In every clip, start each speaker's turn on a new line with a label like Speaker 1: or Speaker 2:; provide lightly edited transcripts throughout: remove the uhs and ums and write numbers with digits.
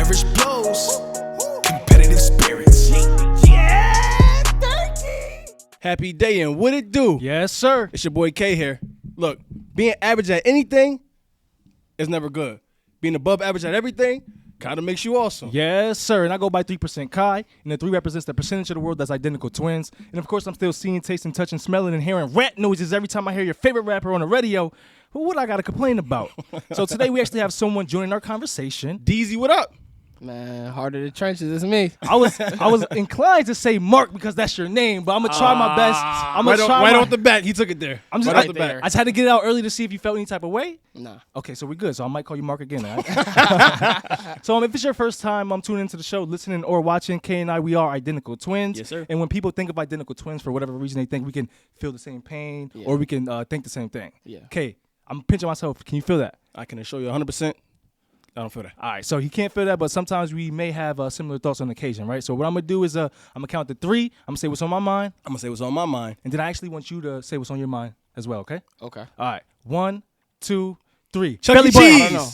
Speaker 1: average blows, competitive spirits. Yeah, 13.
Speaker 2: Happy day and what it do?
Speaker 3: Yes, sir.
Speaker 2: It's your boy K here. Look, being average at anything is never good. Being above average at everything kind of makes you awesome.
Speaker 3: Yes, sir. And I go by 3% Kai, and the 3 represents the percentage of the world that's identical twins. And of course, I'm still seeing, tasting, touching, smelling, and hearing rat noises every time I hear your favorite rapper on the radio. Who would I got to complain about? So today we actually have someone joining our conversation.
Speaker 2: DZ, what up?
Speaker 4: Man, heart of the trenches is me.
Speaker 3: I was inclined to say Mark because that's your name, but I'm gonna try my best. I'm gonna try
Speaker 2: right off the bat. He took it there.
Speaker 3: I'm just
Speaker 2: right
Speaker 3: right
Speaker 2: off the
Speaker 4: there.
Speaker 2: bat.
Speaker 3: I just had to get it out early to see if you felt any type of way.
Speaker 4: Nah.
Speaker 3: Okay, so we're good. So I might call you Mark again. All right? So if it's your first time tuning into the show, listening or watching, Kay and I, we are identical twins.
Speaker 2: Yes, sir.
Speaker 3: And when people think of identical twins, for whatever reason, they think we can feel the same pain or we can think the same thing.
Speaker 4: Yeah.
Speaker 3: Kay, I'm pinching myself. Can you feel that?
Speaker 2: I can assure you 100%. I don't feel that.
Speaker 3: All right, so he can't feel that, but sometimes we may have similar thoughts on occasion, right? So what I'm going to do is I'm going to count to 3. I'm going to say what's on my mind.
Speaker 2: I'm going to say what's on my mind.
Speaker 3: And then I actually want you to say what's on your mind as well, okay?
Speaker 4: Okay.
Speaker 3: All right, 1, 2, 3.
Speaker 2: Chuck E.
Speaker 3: Belly button.
Speaker 2: Cheese.
Speaker 3: I don't know.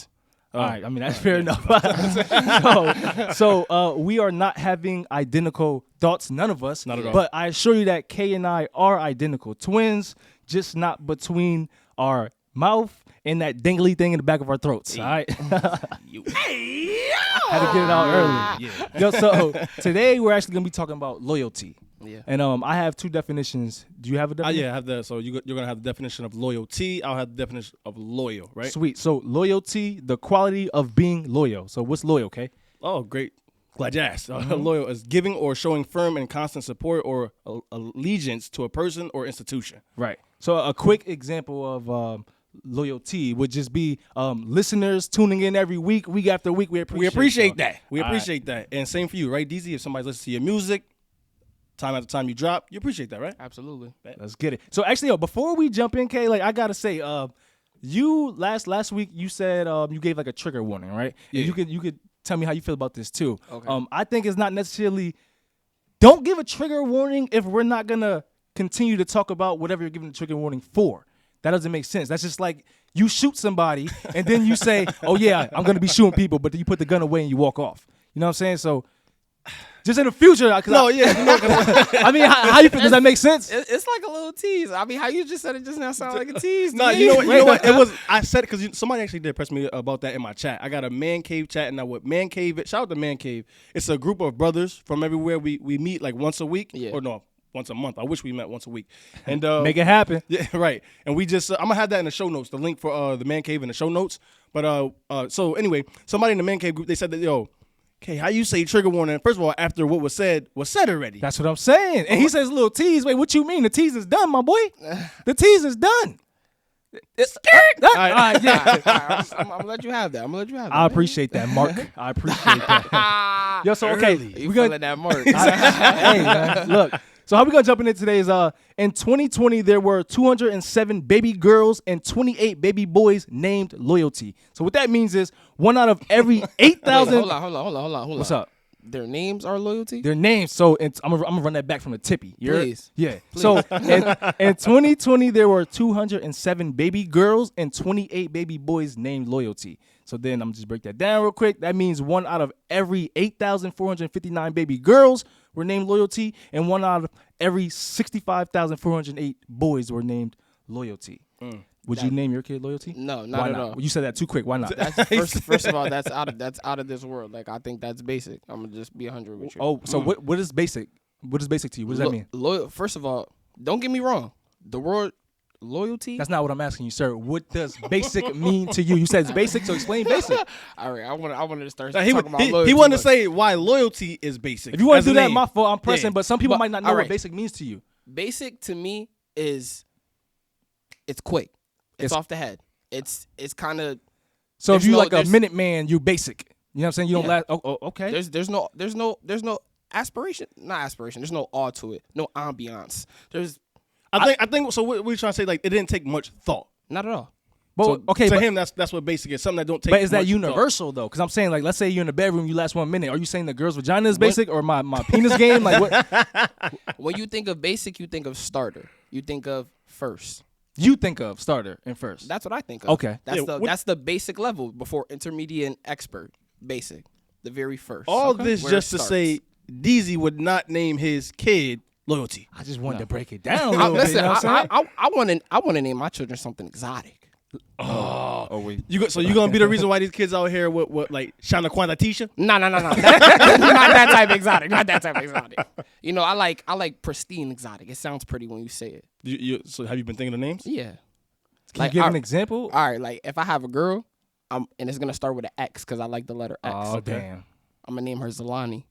Speaker 3: All right, I mean, that's fair enough. so we are not having identical thoughts, none of us.
Speaker 2: Not at all.
Speaker 3: But I assure you that Kay and I are identical twins, just not between our mouth and that dingly thing in the back of our throats, all right? Had to get it out early.
Speaker 2: Yeah.
Speaker 3: Yo, so today we're actually going to be talking about loyalty.
Speaker 4: Yeah.
Speaker 3: And I have 2 definitions. Do you have a definition?
Speaker 2: Yeah, I have that. So you're going to have the definition of loyalty. I'll have the definition of loyal, right?
Speaker 3: Sweet. So loyalty, the quality of being loyal. So what's loyal, okay?
Speaker 2: Oh, great. Glad you asked. Loyal is giving or showing firm and constant support or allegiance to a person or institution.
Speaker 3: Right. So a quick example of loyalty would just be listeners tuning in every week after week. We appreciate y'all.
Speaker 2: that. We appreciate that. And same for you, right, DZ? If somebody's listening to your music, time after time you drop, you appreciate that, right?
Speaker 4: Absolutely.
Speaker 3: Let's get it. So actually, before we jump in, Kay, like I gotta say, you last week you said you gave like a trigger warning, right?
Speaker 2: Yeah.
Speaker 3: And you could tell me how you feel about this too.
Speaker 4: Okay.
Speaker 3: I think it's not necessarily. Don't give a trigger warning if we're not gonna continue to talk about whatever you're giving the trigger warning for. That doesn't make sense. That's just like you shoot somebody and then you say, "Oh yeah, I'm gonna be shooting people," but then you put the gun away and you walk off. You know what I'm saying? So. Just in the future, I mean, how you feel? Does that make sense?
Speaker 4: It's like a little tease. I mean, how you just said it just now sound like a tease.
Speaker 2: No,
Speaker 4: to me.
Speaker 2: you know what? It was. I said it because somebody actually did press me about that in my chat. I got a man cave chat, and now with man cave, shout out to man cave. It's a group of brothers from everywhere. We meet like once a week, or no, once a month. I wish we met once a week, and
Speaker 3: make it happen.
Speaker 2: Yeah, right. And we just, I'm gonna have that in the show notes. The link for the man cave in the show notes. But so anyway, somebody in the man cave group, they said that okay, how you say trigger warning? First of all, after what was said already.
Speaker 3: That's what I'm saying. And he says a little tease. Wait, what you mean? The tease is done, my boy. The tease is done.
Speaker 4: All right, yeah. I'm gonna let you have that.
Speaker 3: I appreciate that, Mark. I appreciate that. Yo, so okay,
Speaker 4: You feeling that mark?
Speaker 3: Hey, man, look. So how we gonna jump into today's? In 2020, there were 207 baby girls and 28 baby boys named loyalty. So what that means is 1 out of every 8,000.
Speaker 4: Hold on.
Speaker 3: What's up?
Speaker 4: Their names are loyalty?
Speaker 3: Their names. So I'm gonna run that back from the tippy.
Speaker 4: Please.
Speaker 3: Yeah. So in 2020, there were 207 baby girls and 28 baby boys named loyalty. So then I'm just break that down real quick. That means 1 out of every 8,459 baby girls were named loyalty, and 1 out of every 65,408 boys were named loyalty. Would you name your kid loyalty?
Speaker 4: No, not
Speaker 3: Why
Speaker 4: at
Speaker 3: not?
Speaker 4: all.
Speaker 3: Well, you said that too quick. Why not?
Speaker 4: That's first of all, that's out of this world. Like, I think that's basic. I'm gonna just be 100 with you.
Speaker 3: Oh, so what is basic? What is basic to you? What does that mean?
Speaker 4: Loyal. First of all, don't get me wrong. The word loyalty.
Speaker 3: That's not what I'm asking you, sir. What does basic mean to you? You said it's basic, so explain basic.
Speaker 4: All right, I wanted to start
Speaker 2: He
Speaker 4: talking about loyalty.
Speaker 2: he wanted to say why loyalty is basic.
Speaker 3: If you want
Speaker 2: as
Speaker 3: to
Speaker 2: a
Speaker 3: do that,
Speaker 2: name.
Speaker 3: my fault. I'm pressing,
Speaker 2: Yeah.
Speaker 3: but some people
Speaker 4: But-
Speaker 3: might not know
Speaker 4: all
Speaker 3: what
Speaker 4: right.
Speaker 3: basic means to you.
Speaker 4: Basic to me is it's quick. It's off the head. It's kind of.
Speaker 3: So if you like a
Speaker 4: there's-
Speaker 3: minute man, you basic. You know what I'm saying? You don't
Speaker 4: Yeah.
Speaker 3: last. Oh, okay.
Speaker 4: There's no aspiration. Not aspiration. There's no awe to it. No ambiance. There's
Speaker 2: I think so. What we're trying to say, like, it didn't take much thought.
Speaker 4: not at all.
Speaker 3: But
Speaker 2: So
Speaker 3: okay,
Speaker 2: to
Speaker 3: but,
Speaker 2: him, that's what basic is. Something that don't take.
Speaker 3: but is that
Speaker 2: much
Speaker 3: universal though? Because I'm saying, like, let's say you're in the bedroom, you last 1 minute. Are you saying the girl's vagina is basic or my penis game? Like what?
Speaker 4: When you think of basic, you think of starter. You think of first.
Speaker 3: You think of starter and first.
Speaker 4: That's what I think of.
Speaker 3: Okay.
Speaker 4: That's
Speaker 2: Yeah,
Speaker 4: that's the basic level before intermediate and expert. Basic. the very first.
Speaker 2: All this
Speaker 4: Where it
Speaker 2: just to
Speaker 4: starts.
Speaker 2: say, DZ would not name his kid Loyalty.
Speaker 3: I just wanted to break it down a little bit.
Speaker 4: Listen,
Speaker 3: You know what I'm saying?
Speaker 4: I want to name my children something exotic.
Speaker 3: Oh, wait.
Speaker 2: So you gonna be the reason why these kids out here with like Shana Quanta Tisha?
Speaker 4: No. Not that type of exotic. Not that type of exotic. You know, I like pristine exotic. It sounds pretty when you say it.
Speaker 2: So have you been thinking of names?
Speaker 4: Yeah.
Speaker 3: Can you give an example?
Speaker 4: All right, like if I have a girl, and it's gonna start with an X because I like the letter X.
Speaker 3: Oh, damn.
Speaker 4: I'm gonna name her Zolani.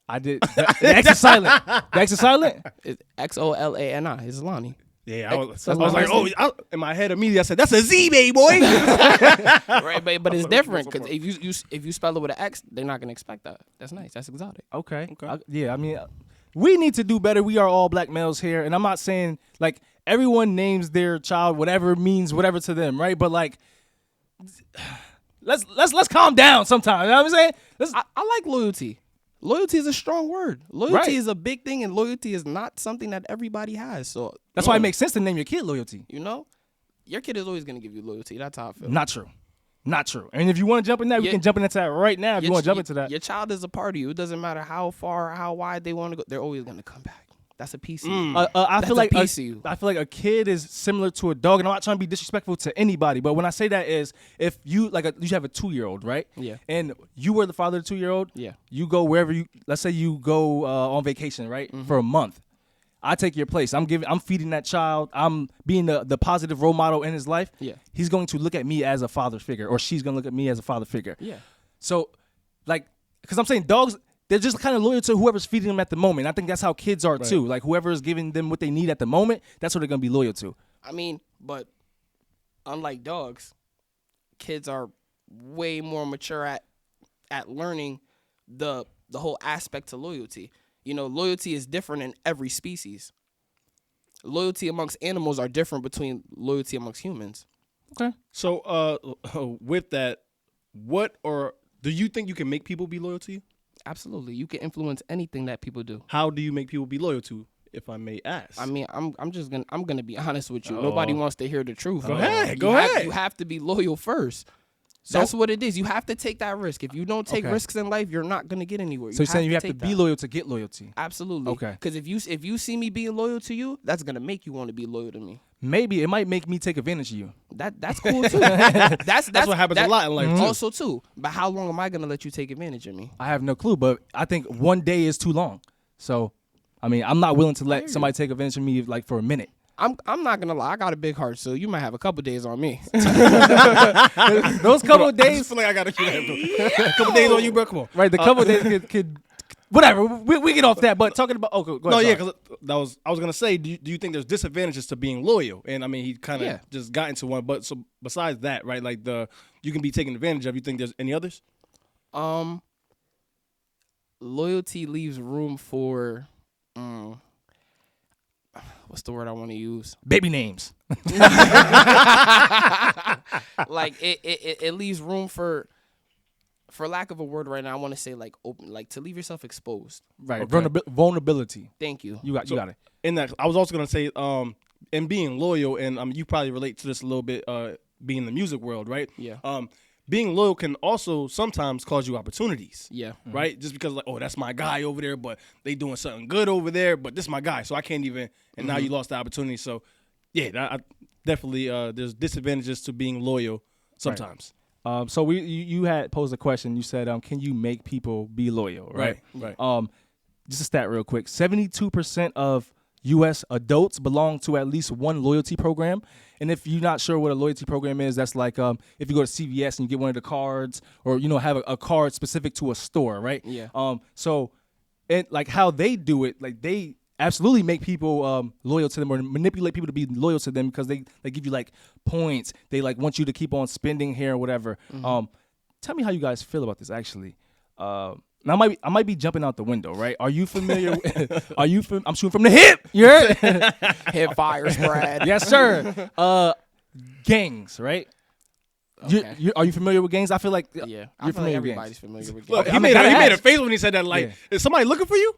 Speaker 3: I did. The X is silent. The X is silent?
Speaker 4: It's Xolani. It's Zolani.
Speaker 2: Yeah, I was
Speaker 4: That's
Speaker 2: like,
Speaker 4: my
Speaker 2: in my head immediately I said, that's a Z, baby boy.
Speaker 4: Right, but it's different because if you spell it with an X, they're not gonna expect that. That's nice. That's exotic.
Speaker 3: Okay. Yeah, I mean, we need to do better. We are all black males here, and I'm not saying like everyone names their child whatever means whatever to them, right? But like, let's calm down sometimes. You know what I'm saying?
Speaker 4: I like loyalty. Loyalty is a strong word. Loyalty
Speaker 3: Right.
Speaker 4: is a big thing, and loyalty is not something that everybody has. So
Speaker 3: That's why it makes sense to name your kid Loyalty.
Speaker 4: you know, your kid is always gonna give you loyalty. That's how I feel.
Speaker 3: Not true. Not true. And if you want to jump in that, we
Speaker 4: Yeah.
Speaker 3: can jump into that right now. If you want to jump into that.
Speaker 4: Your child is a part of you. It doesn't matter how far or how wide they want to go. They're always gonna come back. That's a piece of you.
Speaker 3: I
Speaker 4: That's
Speaker 3: feel
Speaker 4: a
Speaker 3: like
Speaker 4: piece of you.
Speaker 3: I feel like a kid is similar to a dog, and I'm not trying to be disrespectful to anybody, but when I say that is if you you have a 2-year-old, right?
Speaker 4: Yeah.
Speaker 3: And you were the father of the 2-year-old.
Speaker 4: Yeah.
Speaker 3: You go wherever you. Let's say you go on vacation, right, for a month. I take your place. I'm feeding that child. I'm being the positive role model in his life.
Speaker 4: Yeah.
Speaker 3: He's going to look at me as a father figure, or she's going to look at me as a father figure.
Speaker 4: Yeah.
Speaker 3: So, like, because I'm saying dogs, they're just kind of loyal to whoever's feeding them at the moment. I think that's how kids are too. Like, whoever is giving them what they need at the moment, that's what they're going to be loyal to.
Speaker 4: I mean, but unlike dogs, kids are way more mature at learning the whole aspect to loyalty. You know, loyalty is different in every species. Loyalty amongst animals are different between loyalty amongst humans.
Speaker 3: Okay.
Speaker 2: So with that, do you think you can make people be loyal to you?
Speaker 4: Absolutely. You can influence anything that people do.
Speaker 2: How do you make people be loyal to, if I may ask?
Speaker 4: I mean, I'm gonna be honest with you. Nobody wants to hear the truth.
Speaker 2: Go ahead.
Speaker 4: You have to be loyal first. That's what it is. You have to take that risk. If you don't take risks in life, you're not gonna get anywhere.
Speaker 3: So you're saying you have to
Speaker 4: take
Speaker 3: be
Speaker 4: that.
Speaker 3: loyal to get loyalty.
Speaker 4: Absolutely.
Speaker 3: Okay.
Speaker 4: Because if you see me being loyal to you, that's gonna make you want to be loyal to me.
Speaker 3: Maybe it might make me take advantage of you.
Speaker 4: That's cool too. that's
Speaker 2: what happens a lot in life, too.
Speaker 4: Also too. But how long am I gonna let you take advantage of me?
Speaker 3: I have no clue, but I think one day is too long. So, I mean, I'm not willing to let somebody take advantage of me like for a minute.
Speaker 4: I'm not gonna lie. I got a big heart, so you might have a couple days on me.
Speaker 3: Those couple of
Speaker 2: I
Speaker 3: days,
Speaker 2: just feel like I gotta keep that. A couple days on you, bro. Come on.
Speaker 3: right? The couple of days could whatever. We get off that. But talking about go ahead.
Speaker 2: No, yeah,
Speaker 3: sorry.
Speaker 2: because I was gonna say, do you think there's disadvantages to being loyal? And I mean, he kind of just got into one. But so besides that, right? Like you can be taken advantage of. You think there's any others?
Speaker 4: Loyalty leaves room for what's the word I want to use?
Speaker 3: Baby names.
Speaker 4: Like it leaves room for lack of a word right now. I want to say like open, like to leave yourself exposed.
Speaker 3: Right.
Speaker 2: Okay.
Speaker 3: Vulnerability.
Speaker 4: Thank you.
Speaker 3: You got it.
Speaker 2: In that, I was also gonna say, and being loyal, and you probably relate to this a little bit, being in the music world, right?
Speaker 4: Yeah.
Speaker 2: Being loyal can also sometimes cause you opportunities.
Speaker 4: Yeah.
Speaker 2: Right? Just because like, oh, that's my guy over there, but they doing something good over there, but this is my guy, so I can't even. And now you lost the opportunity. So, yeah, I definitely there's disadvantages to being loyal sometimes.
Speaker 3: So you had posed a question. You said, can you make people be loyal? Right. Just a stat real quick. 72% of U.S. adults belong to at least one loyalty program. And if you're not sure what a loyalty program is, that's like if you go to CVS and you get one of the cards, or have a card specific to a store, right?
Speaker 4: Yeah.
Speaker 3: So, and like how they do it, like they absolutely make people loyal to them, or manipulate people to be loyal to them, because they give you like points. They like want you to keep on spending here or whatever. Tell me how you guys feel about this actually. Now I might be jumping out the window, right? Are you familiar? I'm shooting from the hip. You heard?
Speaker 4: Hip fire spread.
Speaker 3: Yes, sir. Gangs, right?
Speaker 4: Okay.
Speaker 3: Are you familiar with gangs? I feel like
Speaker 4: Yeah. I
Speaker 3: you're
Speaker 4: feel like
Speaker 3: familiar with
Speaker 4: everybody's
Speaker 3: gangs.
Speaker 4: familiar with
Speaker 2: Look,
Speaker 4: gangs.
Speaker 2: he made
Speaker 3: gotta
Speaker 2: a
Speaker 3: ask.
Speaker 2: face when he said that. Like, is somebody looking for you?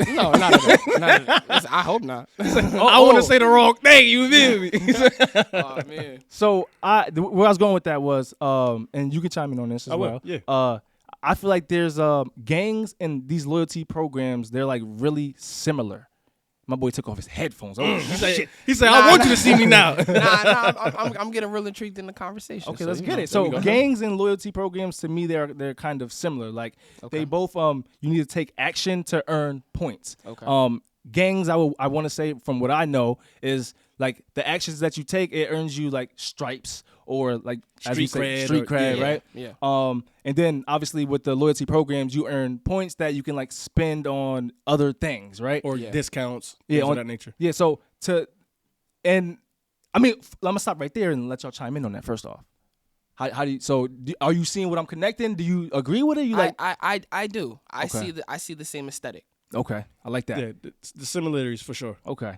Speaker 4: No, not at all. Not at all. Listen, I hope not.
Speaker 2: I want to say the wrong thing. You feel me?
Speaker 4: Oh man.
Speaker 3: So where I was going with that was, and you can chime in on this as
Speaker 2: I will,
Speaker 3: well.
Speaker 2: yeah.
Speaker 3: I feel like there's gangs and these loyalty programs. They're like really similar. My boy took off his headphones. Oh shit!
Speaker 2: He said, "I want you to see me now."
Speaker 4: I'm getting real intrigued in the conversation.
Speaker 3: Okay, let's get it. So gangs and loyalty programs, to me, they're kind of similar. Like they both you need to take action to earn points.
Speaker 4: Okay.
Speaker 3: Gangs, I want to say from what I know is like the actions that you take, it earns you like stripes or like as we say, street cred, right?
Speaker 4: Yeah.
Speaker 3: And then obviously with the loyalty programs, you earn points that you can like spend on other things, right?
Speaker 2: Or discounts,
Speaker 3: on
Speaker 2: of that nature.
Speaker 3: Yeah. So I'm gonna stop right there and let y'all chime in on that first off. How do you? So are you seeing what I'm connecting? Do you agree with it? You like?
Speaker 4: I do. I
Speaker 3: Okay.
Speaker 4: see the same aesthetic.
Speaker 3: Okay, I like that.
Speaker 2: Yeah, the similarities for sure.
Speaker 3: Okay.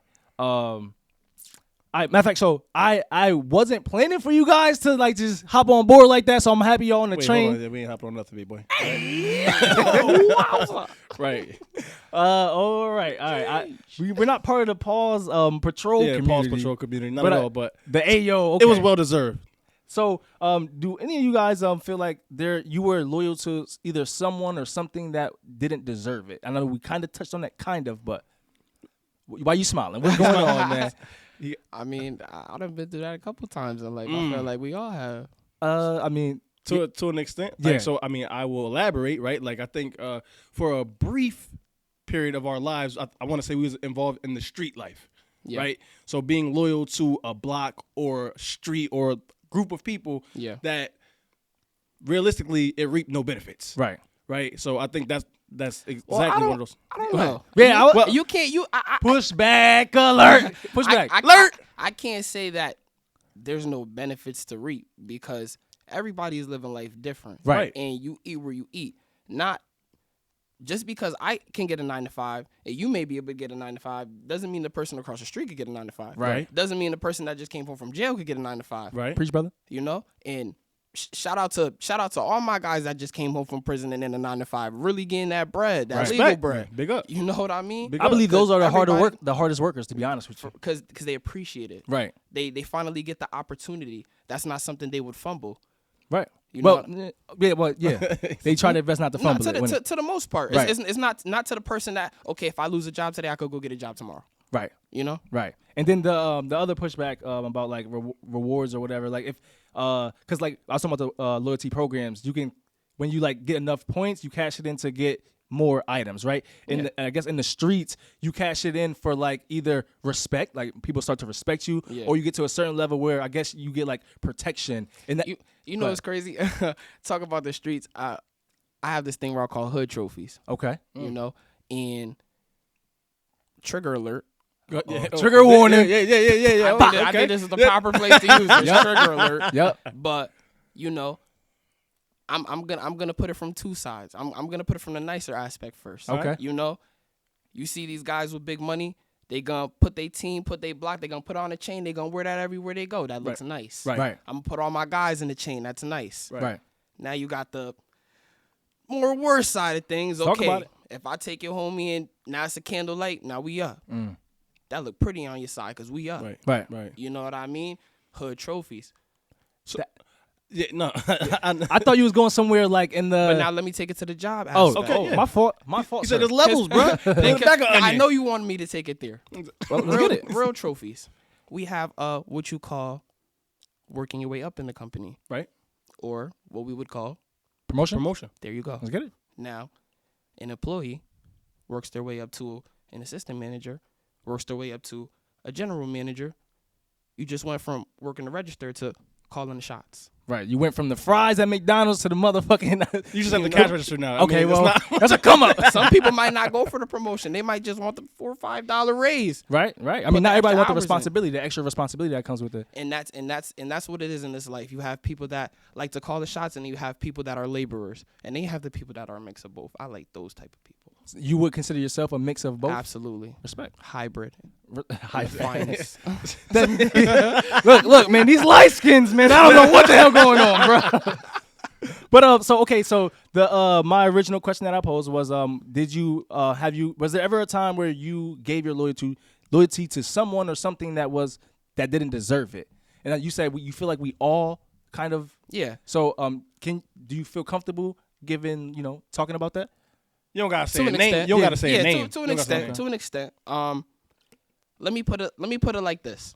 Speaker 3: Matter of fact, so I wasn't planning for you guys to like just hop on board like that, so I'm happy y'all on the
Speaker 2: Wait,
Speaker 3: train.
Speaker 2: hold on. We ain't hopping on nothing, big boy. Right.
Speaker 3: All right. We're not part of the pause patrol
Speaker 2: Yeah,
Speaker 3: community.
Speaker 2: pause patrol community, not
Speaker 3: But
Speaker 2: at all. But
Speaker 3: the AO. Okay.
Speaker 2: it was well deserved.
Speaker 3: So, do any of you guys feel like you were loyal to either someone or something that didn't deserve it? I know we kind of touched on that, but why you smiling? What's going on, man?
Speaker 4: I mean, I've been through that a couple times, and like I feel like we all have.
Speaker 3: I mean,
Speaker 2: To an extent.
Speaker 3: Yeah.
Speaker 2: Like, so, I mean, I will elaborate, right? Like, I think for a brief period of our lives, I want to say we was involved in the street life, right? So being loyal to a block or street or group of people that realistically it reaped no benefits. Right. So I think that's exactly one of those.
Speaker 4: I don't know.
Speaker 3: Yeah,
Speaker 4: You can't.
Speaker 3: pushback alert. Pushback alert.
Speaker 4: I can't say that there's no benefits to reap because everybody is living life different.
Speaker 3: Right.
Speaker 4: And you eat where you eat. Not just because I can get a 9 to 5 and you may be able to get a 9 to 5 doesn't mean the person across the street could get a 9 to 5.
Speaker 3: Right.
Speaker 4: Doesn't mean the person that just came home from jail could get a 9 to 5.
Speaker 2: Right.
Speaker 3: Preach, brother.
Speaker 4: You know? And shout out to all my guys that just came home from prison and in a 9 to 5, really getting that bread, that legal bread.
Speaker 2: Man, big up.
Speaker 4: You know what I mean?
Speaker 3: I believe those are the hardest workers, to be honest with you.
Speaker 4: Because they appreciate it.
Speaker 3: Right.
Speaker 4: They finally get the opportunity. That's not something they would fumble.
Speaker 3: Right.
Speaker 4: You know
Speaker 3: They try their best not to fumble it.
Speaker 4: To the most part.
Speaker 3: Right.
Speaker 4: It's not to the person that, okay, if I lose a job today, I could go get a job tomorrow.
Speaker 3: Right.
Speaker 4: You know?
Speaker 3: Right. And then the other pushback about like rewards or whatever, like if because like I was talking about the loyalty programs, you can when you like get enough points, you cash it in to get more items, right? And I guess in the streets, you cash it in for like either respect, like people start to respect you, or you get to a certain level where I guess you get like protection. And that,
Speaker 4: you know what's crazy? Talk about the streets. I have this thing where I call hood trophies.
Speaker 3: Okay.
Speaker 4: You know, and trigger alert.
Speaker 3: Trigger warning.
Speaker 2: Yeah.
Speaker 4: I think this is the proper place to use this. Trigger alert.
Speaker 3: Yep.
Speaker 4: But you know, I'm gonna put it from two sides. I'm gonna put it from the nicer aspect first.
Speaker 3: Okay.
Speaker 4: You know, you see these guys with big money. They gonna put their team, put their block. They gonna put on a chain. They gonna wear that everywhere they go. That looks nice.
Speaker 3: Right.
Speaker 4: I'm gonna put all my guys in the chain. That's nice.
Speaker 3: Right.
Speaker 4: Now you got the more worse side of things.
Speaker 3: Talk
Speaker 4: Okay,
Speaker 3: about it.
Speaker 4: if I take your homie and now it's a candlelight, now we up. That look pretty on your side because we up.
Speaker 3: Right.
Speaker 4: You know what I mean? Hood trophies.
Speaker 2: Yeah, no.
Speaker 3: I thought you was going somewhere like in the.
Speaker 4: But now let me take it to the job.
Speaker 3: Oh,
Speaker 4: aspect.
Speaker 3: okay. My fault. My fault.
Speaker 2: He said
Speaker 3: sir.
Speaker 2: there's levels, bro.
Speaker 4: I know you wanted me to take it there.
Speaker 3: Well, let's get it.
Speaker 4: Real trophies. We have what you call working your way up in the company,
Speaker 2: Right.
Speaker 4: or what we would call
Speaker 3: Promotion.
Speaker 4: there you go.
Speaker 3: Let's get it.
Speaker 4: Now, an employee works their way up to an assistant manager, works their way up to a general manager. You just went from working the register to calling the shots.
Speaker 3: Right. You went from the fries at McDonald's to the motherfucking.
Speaker 2: You just have the cash register now. I
Speaker 3: Okay,
Speaker 2: mean, it's
Speaker 3: well,
Speaker 2: not-
Speaker 3: that's a come up.
Speaker 4: Some people might not go for the promotion. They might just want the $4 or $5 raise.
Speaker 3: Right. I
Speaker 4: Put
Speaker 3: mean, not
Speaker 4: the
Speaker 3: everybody
Speaker 4: extra
Speaker 3: wants the
Speaker 4: hours in.
Speaker 3: responsibility, the extra responsibility that comes with it.
Speaker 4: And that's what it is in this life. You have people that like to call the shots, and you have people that are laborers, and then you have the people that are a mix of both. I like those type of people.
Speaker 3: You would consider yourself a mix of both?
Speaker 4: Absolutely.
Speaker 3: Respect.
Speaker 4: Hybrid.
Speaker 3: High
Speaker 4: Finest.
Speaker 3: Look, man, these light skins, man. I don't know what the hell going on, bro. But so the my original question that I posed was did you was there ever a time where you gave your loyalty to someone or something that didn't deserve it? And you said you feel like we all kind of
Speaker 4: Yeah.
Speaker 3: So do you feel comfortable giving, talking about that?
Speaker 2: You don't gotta say
Speaker 4: To
Speaker 2: a
Speaker 4: an
Speaker 2: name.
Speaker 4: extent.
Speaker 2: You don't gotta say
Speaker 4: Yeah,
Speaker 2: a name.
Speaker 4: to an extent. To an extent. Let me put it like this.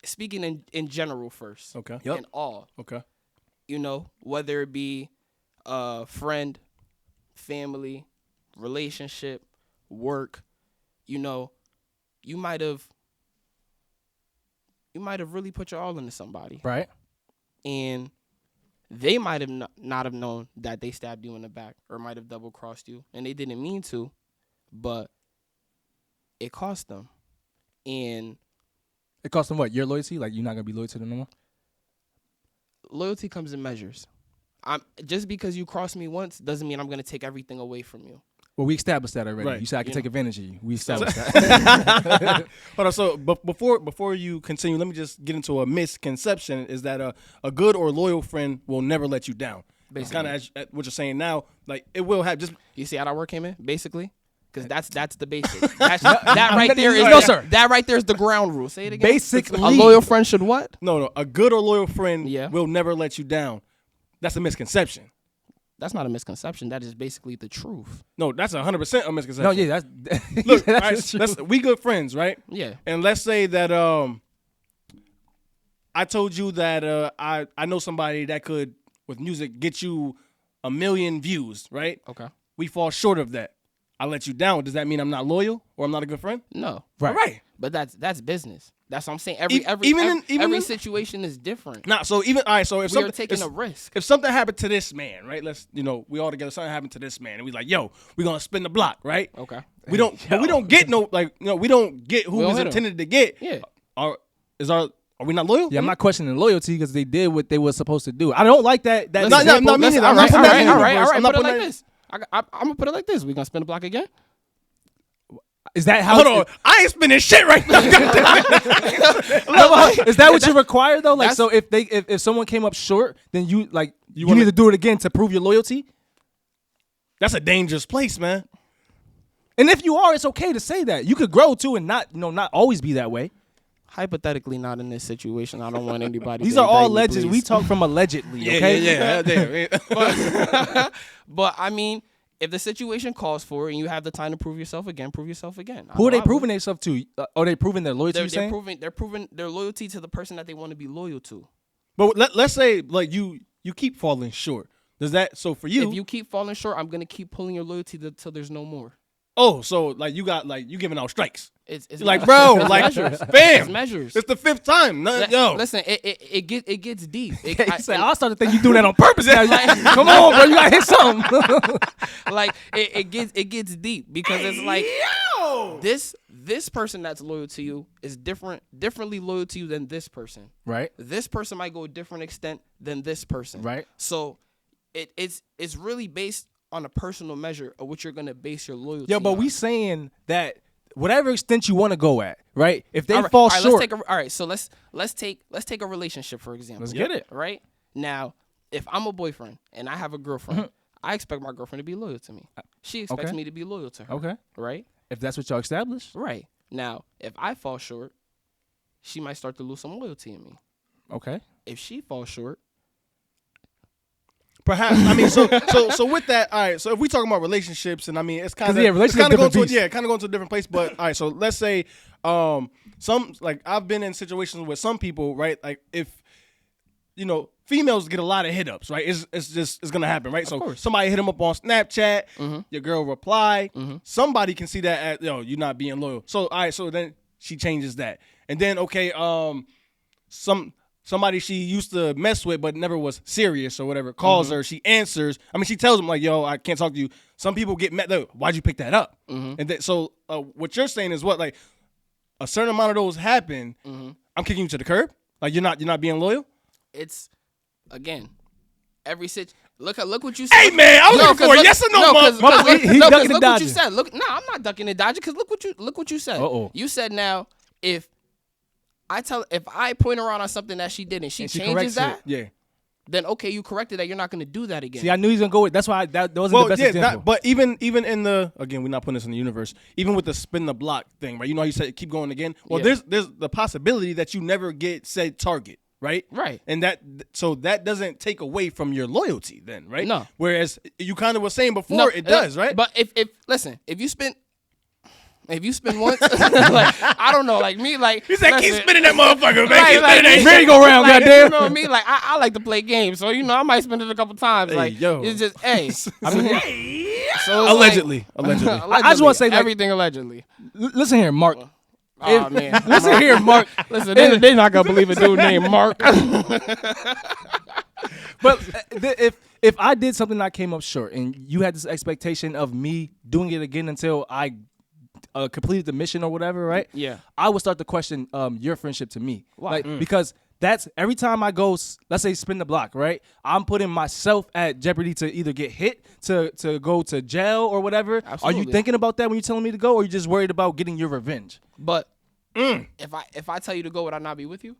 Speaker 4: Speaking in general first.
Speaker 2: Okay.
Speaker 4: In all.
Speaker 2: Okay.
Speaker 4: Whether it be a friend, family, relationship, work, you might have really put your all into somebody.
Speaker 3: Right.
Speaker 4: And they might have not have known that they stabbed you in the back or might have double crossed you, and they didn't mean to, but it cost them. And
Speaker 3: It cost them what? Your loyalty? Like you're not gonna be loyal to them no more?
Speaker 4: loyalty comes in measures. Just because you crossed me once doesn't mean I'm gonna take everything away from you.
Speaker 3: Well, we established that already.
Speaker 2: Right.
Speaker 3: You said I can take advantage of you. We established that.
Speaker 2: Hold on. So, before you continue, let me just get into a misconception: is that a good or loyal friend will never let you down.
Speaker 4: Basically.
Speaker 2: Kind of what you're saying now. Like it will have just.
Speaker 4: You see how that word came in? Basically. Because that's the basic. That right there is
Speaker 3: No, sir.
Speaker 4: That right there is the ground rule. Say it again.
Speaker 3: Basically.
Speaker 4: A loyal friend should what?
Speaker 2: No. A good or loyal friend
Speaker 4: Yeah.
Speaker 2: will never let you down. That's a misconception.
Speaker 4: That's not a misconception. That is basically the truth.
Speaker 2: No, that's 100% a misconception.
Speaker 3: No, yeah, that's
Speaker 2: Look,
Speaker 3: that's
Speaker 2: all right,
Speaker 3: the truth.
Speaker 2: we good friends, right?
Speaker 4: Yeah.
Speaker 2: And let's say that I told you that I know somebody that could with music get you 1 million views, right?
Speaker 4: Okay.
Speaker 2: We fall short of that. I let you down. Does that mean I'm not loyal or I'm not a good friend?
Speaker 4: No.
Speaker 3: Right.
Speaker 2: All right.
Speaker 4: But that's business. That's what I'm saying.
Speaker 2: Even
Speaker 4: Every
Speaker 2: in-
Speaker 4: situation is different.
Speaker 2: Nah, so even all right, so if
Speaker 4: We are
Speaker 2: something
Speaker 4: taking a risk.
Speaker 2: if something happened to this man, right? Let's we all together something happened to this man and we like, yo, we're gonna spin the block, right?
Speaker 4: Okay.
Speaker 2: We don't but we don't get no we don't get who
Speaker 4: We don't
Speaker 2: was
Speaker 4: hit 'em.
Speaker 2: intended to get.
Speaker 4: Yeah.
Speaker 2: Are we not loyal?
Speaker 3: Yeah, I'm not questioning loyalty because they did what they were supposed to do. I don't like that.
Speaker 2: No,
Speaker 3: example.
Speaker 2: me neither. I'm
Speaker 4: All
Speaker 2: not
Speaker 4: right.
Speaker 2: putting that in the
Speaker 4: All
Speaker 2: universe.
Speaker 4: right.
Speaker 2: I'm not
Speaker 4: Put it
Speaker 2: putting
Speaker 4: like
Speaker 2: that-
Speaker 4: this. I'm gonna put it like this. We gonna spin the block again?
Speaker 3: Is that how?
Speaker 2: Hold on. I ain't spinning shit right now.
Speaker 3: Is that what you require though? Like,
Speaker 4: that's-
Speaker 3: so if someone came up short, then you
Speaker 2: wanna-
Speaker 3: need to do it again to prove your loyalty.
Speaker 2: That's a dangerous place, man.
Speaker 3: And if you are, it's okay to say that. You could grow too and not always be that way.
Speaker 4: Hypothetically, not in this situation. I don't want anybody.
Speaker 3: These
Speaker 4: to
Speaker 3: are all
Speaker 4: indict me,
Speaker 3: legends. We
Speaker 4: please.
Speaker 3: talk from allegedly. Okay.
Speaker 2: Yeah.
Speaker 4: But I mean, if the situation calls for it and you have the time to prove yourself again, prove yourself again.
Speaker 3: Who are they
Speaker 4: I-
Speaker 3: proving themselves to? Are they proving their loyalty?
Speaker 4: They're
Speaker 3: you saying?
Speaker 4: proving their loyalty to the person that they want to be loyal to.
Speaker 2: But let's say like you keep falling short. Does that so for you?
Speaker 4: If you keep falling short, I'm gonna keep pulling your loyalty till there's no more.
Speaker 2: Oh, so like you got like you giving out strikes.
Speaker 4: It's
Speaker 2: You're like,
Speaker 4: measures.
Speaker 2: bro,
Speaker 4: It's
Speaker 2: like
Speaker 4: measures.
Speaker 2: bam.
Speaker 4: It's measures.
Speaker 2: It's the 5th time. Yo.
Speaker 4: Listen, it gets deep.
Speaker 3: I started to think you doing that on purpose. Now. Come on, bro, you gotta hit something.
Speaker 4: like it gets deep because it's like this person that's loyal to you is differently loyal to you than this person.
Speaker 3: Right.
Speaker 4: This person might go a different extent than this person.
Speaker 3: Right.
Speaker 4: So it's really based on a personal measure of what you're gonna base your loyalty.
Speaker 3: Yeah, but
Speaker 4: on.
Speaker 3: we saying that whatever extent you want to go at, right? If they
Speaker 4: All right,
Speaker 3: fall
Speaker 4: all right,
Speaker 3: short,
Speaker 4: all right, so let's take a relationship for example.
Speaker 3: Let's get it.
Speaker 4: Right now, if I'm a boyfriend and I have a girlfriend, I expect my girlfriend to be loyal to me. She expects
Speaker 3: Okay.
Speaker 4: me to be loyal to her.
Speaker 3: okay.
Speaker 4: Right.
Speaker 3: If that's what y'all established,
Speaker 4: Right. Now, if I fall short, she might start to lose some loyalty in me.
Speaker 3: okay.
Speaker 4: If she falls short,
Speaker 2: Perhaps I mean so with that, all right. So if we talking about relationships, and I mean it's kind of
Speaker 3: relationships
Speaker 2: going
Speaker 3: different
Speaker 2: to
Speaker 3: beast.
Speaker 2: kind of going to a different place. But all right, so let's say some like I've been in situations with some people, right? Like if females get a lot of hit ups, right? It's gonna happen, right? So
Speaker 4: course.
Speaker 2: somebody hit them up on Snapchat, your girl reply, somebody can see that as you're not being loyal. So all right, so then she changes that, and then okay, somebody she used to mess with but never was serious or whatever calls her, she answers. I mean, she tells them like, yo, I can't talk to you. Some people get mad. Like, why'd you pick that up? And then, so what you're saying is what, like a certain amount of those happen. I'm kicking you to the curb. Like you're not being loyal.
Speaker 4: it's again every look what you said.
Speaker 2: Hey man, I was looking for a yes or no.
Speaker 3: He ducking and
Speaker 4: look what you
Speaker 3: dodging.
Speaker 4: said. Look, no, I'm not ducking and dodging because look what you said.
Speaker 3: Uh-oh.
Speaker 4: You said now if I point her out on something that she did and she changes
Speaker 3: corrects
Speaker 4: that,
Speaker 3: it.
Speaker 2: Yeah.
Speaker 4: then okay, you corrected that. You're not going to do that again.
Speaker 3: See, I knew he was gonna go with. That's why that wasn't
Speaker 2: Well,
Speaker 3: the best
Speaker 2: yeah,
Speaker 3: example.
Speaker 2: but even in the again, we're not putting this in the universe. Even with the spin the block thing, right? You know how you said keep going again. Well,
Speaker 4: Yeah.
Speaker 2: there's the possibility that you never get said target. right?
Speaker 4: Right.
Speaker 2: And that doesn't take away from your loyalty then, right?
Speaker 4: No.
Speaker 2: Whereas you kind of were saying before,
Speaker 4: No,
Speaker 2: it does, right?
Speaker 4: But if you spend once, like I don't know, like me, like
Speaker 2: he said, keep
Speaker 4: listen,
Speaker 2: spinning that motherfucker, man.
Speaker 4: Like,
Speaker 2: Keep
Speaker 4: like,
Speaker 2: spinning that
Speaker 3: merry-go-round,
Speaker 4: like,
Speaker 3: goddamn.
Speaker 4: You know what I mean? Like I like to play games, so I might spend it a couple times.
Speaker 2: Hey,
Speaker 4: like
Speaker 2: yo.
Speaker 4: it's just I mean, so it's
Speaker 2: Allegedly.
Speaker 3: I just wanna say, like-
Speaker 4: everything allegedly.
Speaker 3: Listen here, Mark.
Speaker 4: Oh man,
Speaker 3: Listen here, Mark.
Speaker 4: listen, they're not gonna believe a dude named Mark.
Speaker 3: But if I did something that came up short, and you had this expectation of me doing it again until I completed the mission or whatever, right?
Speaker 4: Yeah.
Speaker 3: I would start to question your friendship to me.
Speaker 4: Why?
Speaker 3: Like, because that's every time I go, let's say spin the block, right? I'm putting myself at jeopardy to either get hit, to go to jail or whatever. Are you
Speaker 4: Absolutely.
Speaker 3: thinking about that when you're telling me to go, or are you just worried about getting your revenge?
Speaker 4: But if I tell you to go, would I not be with you?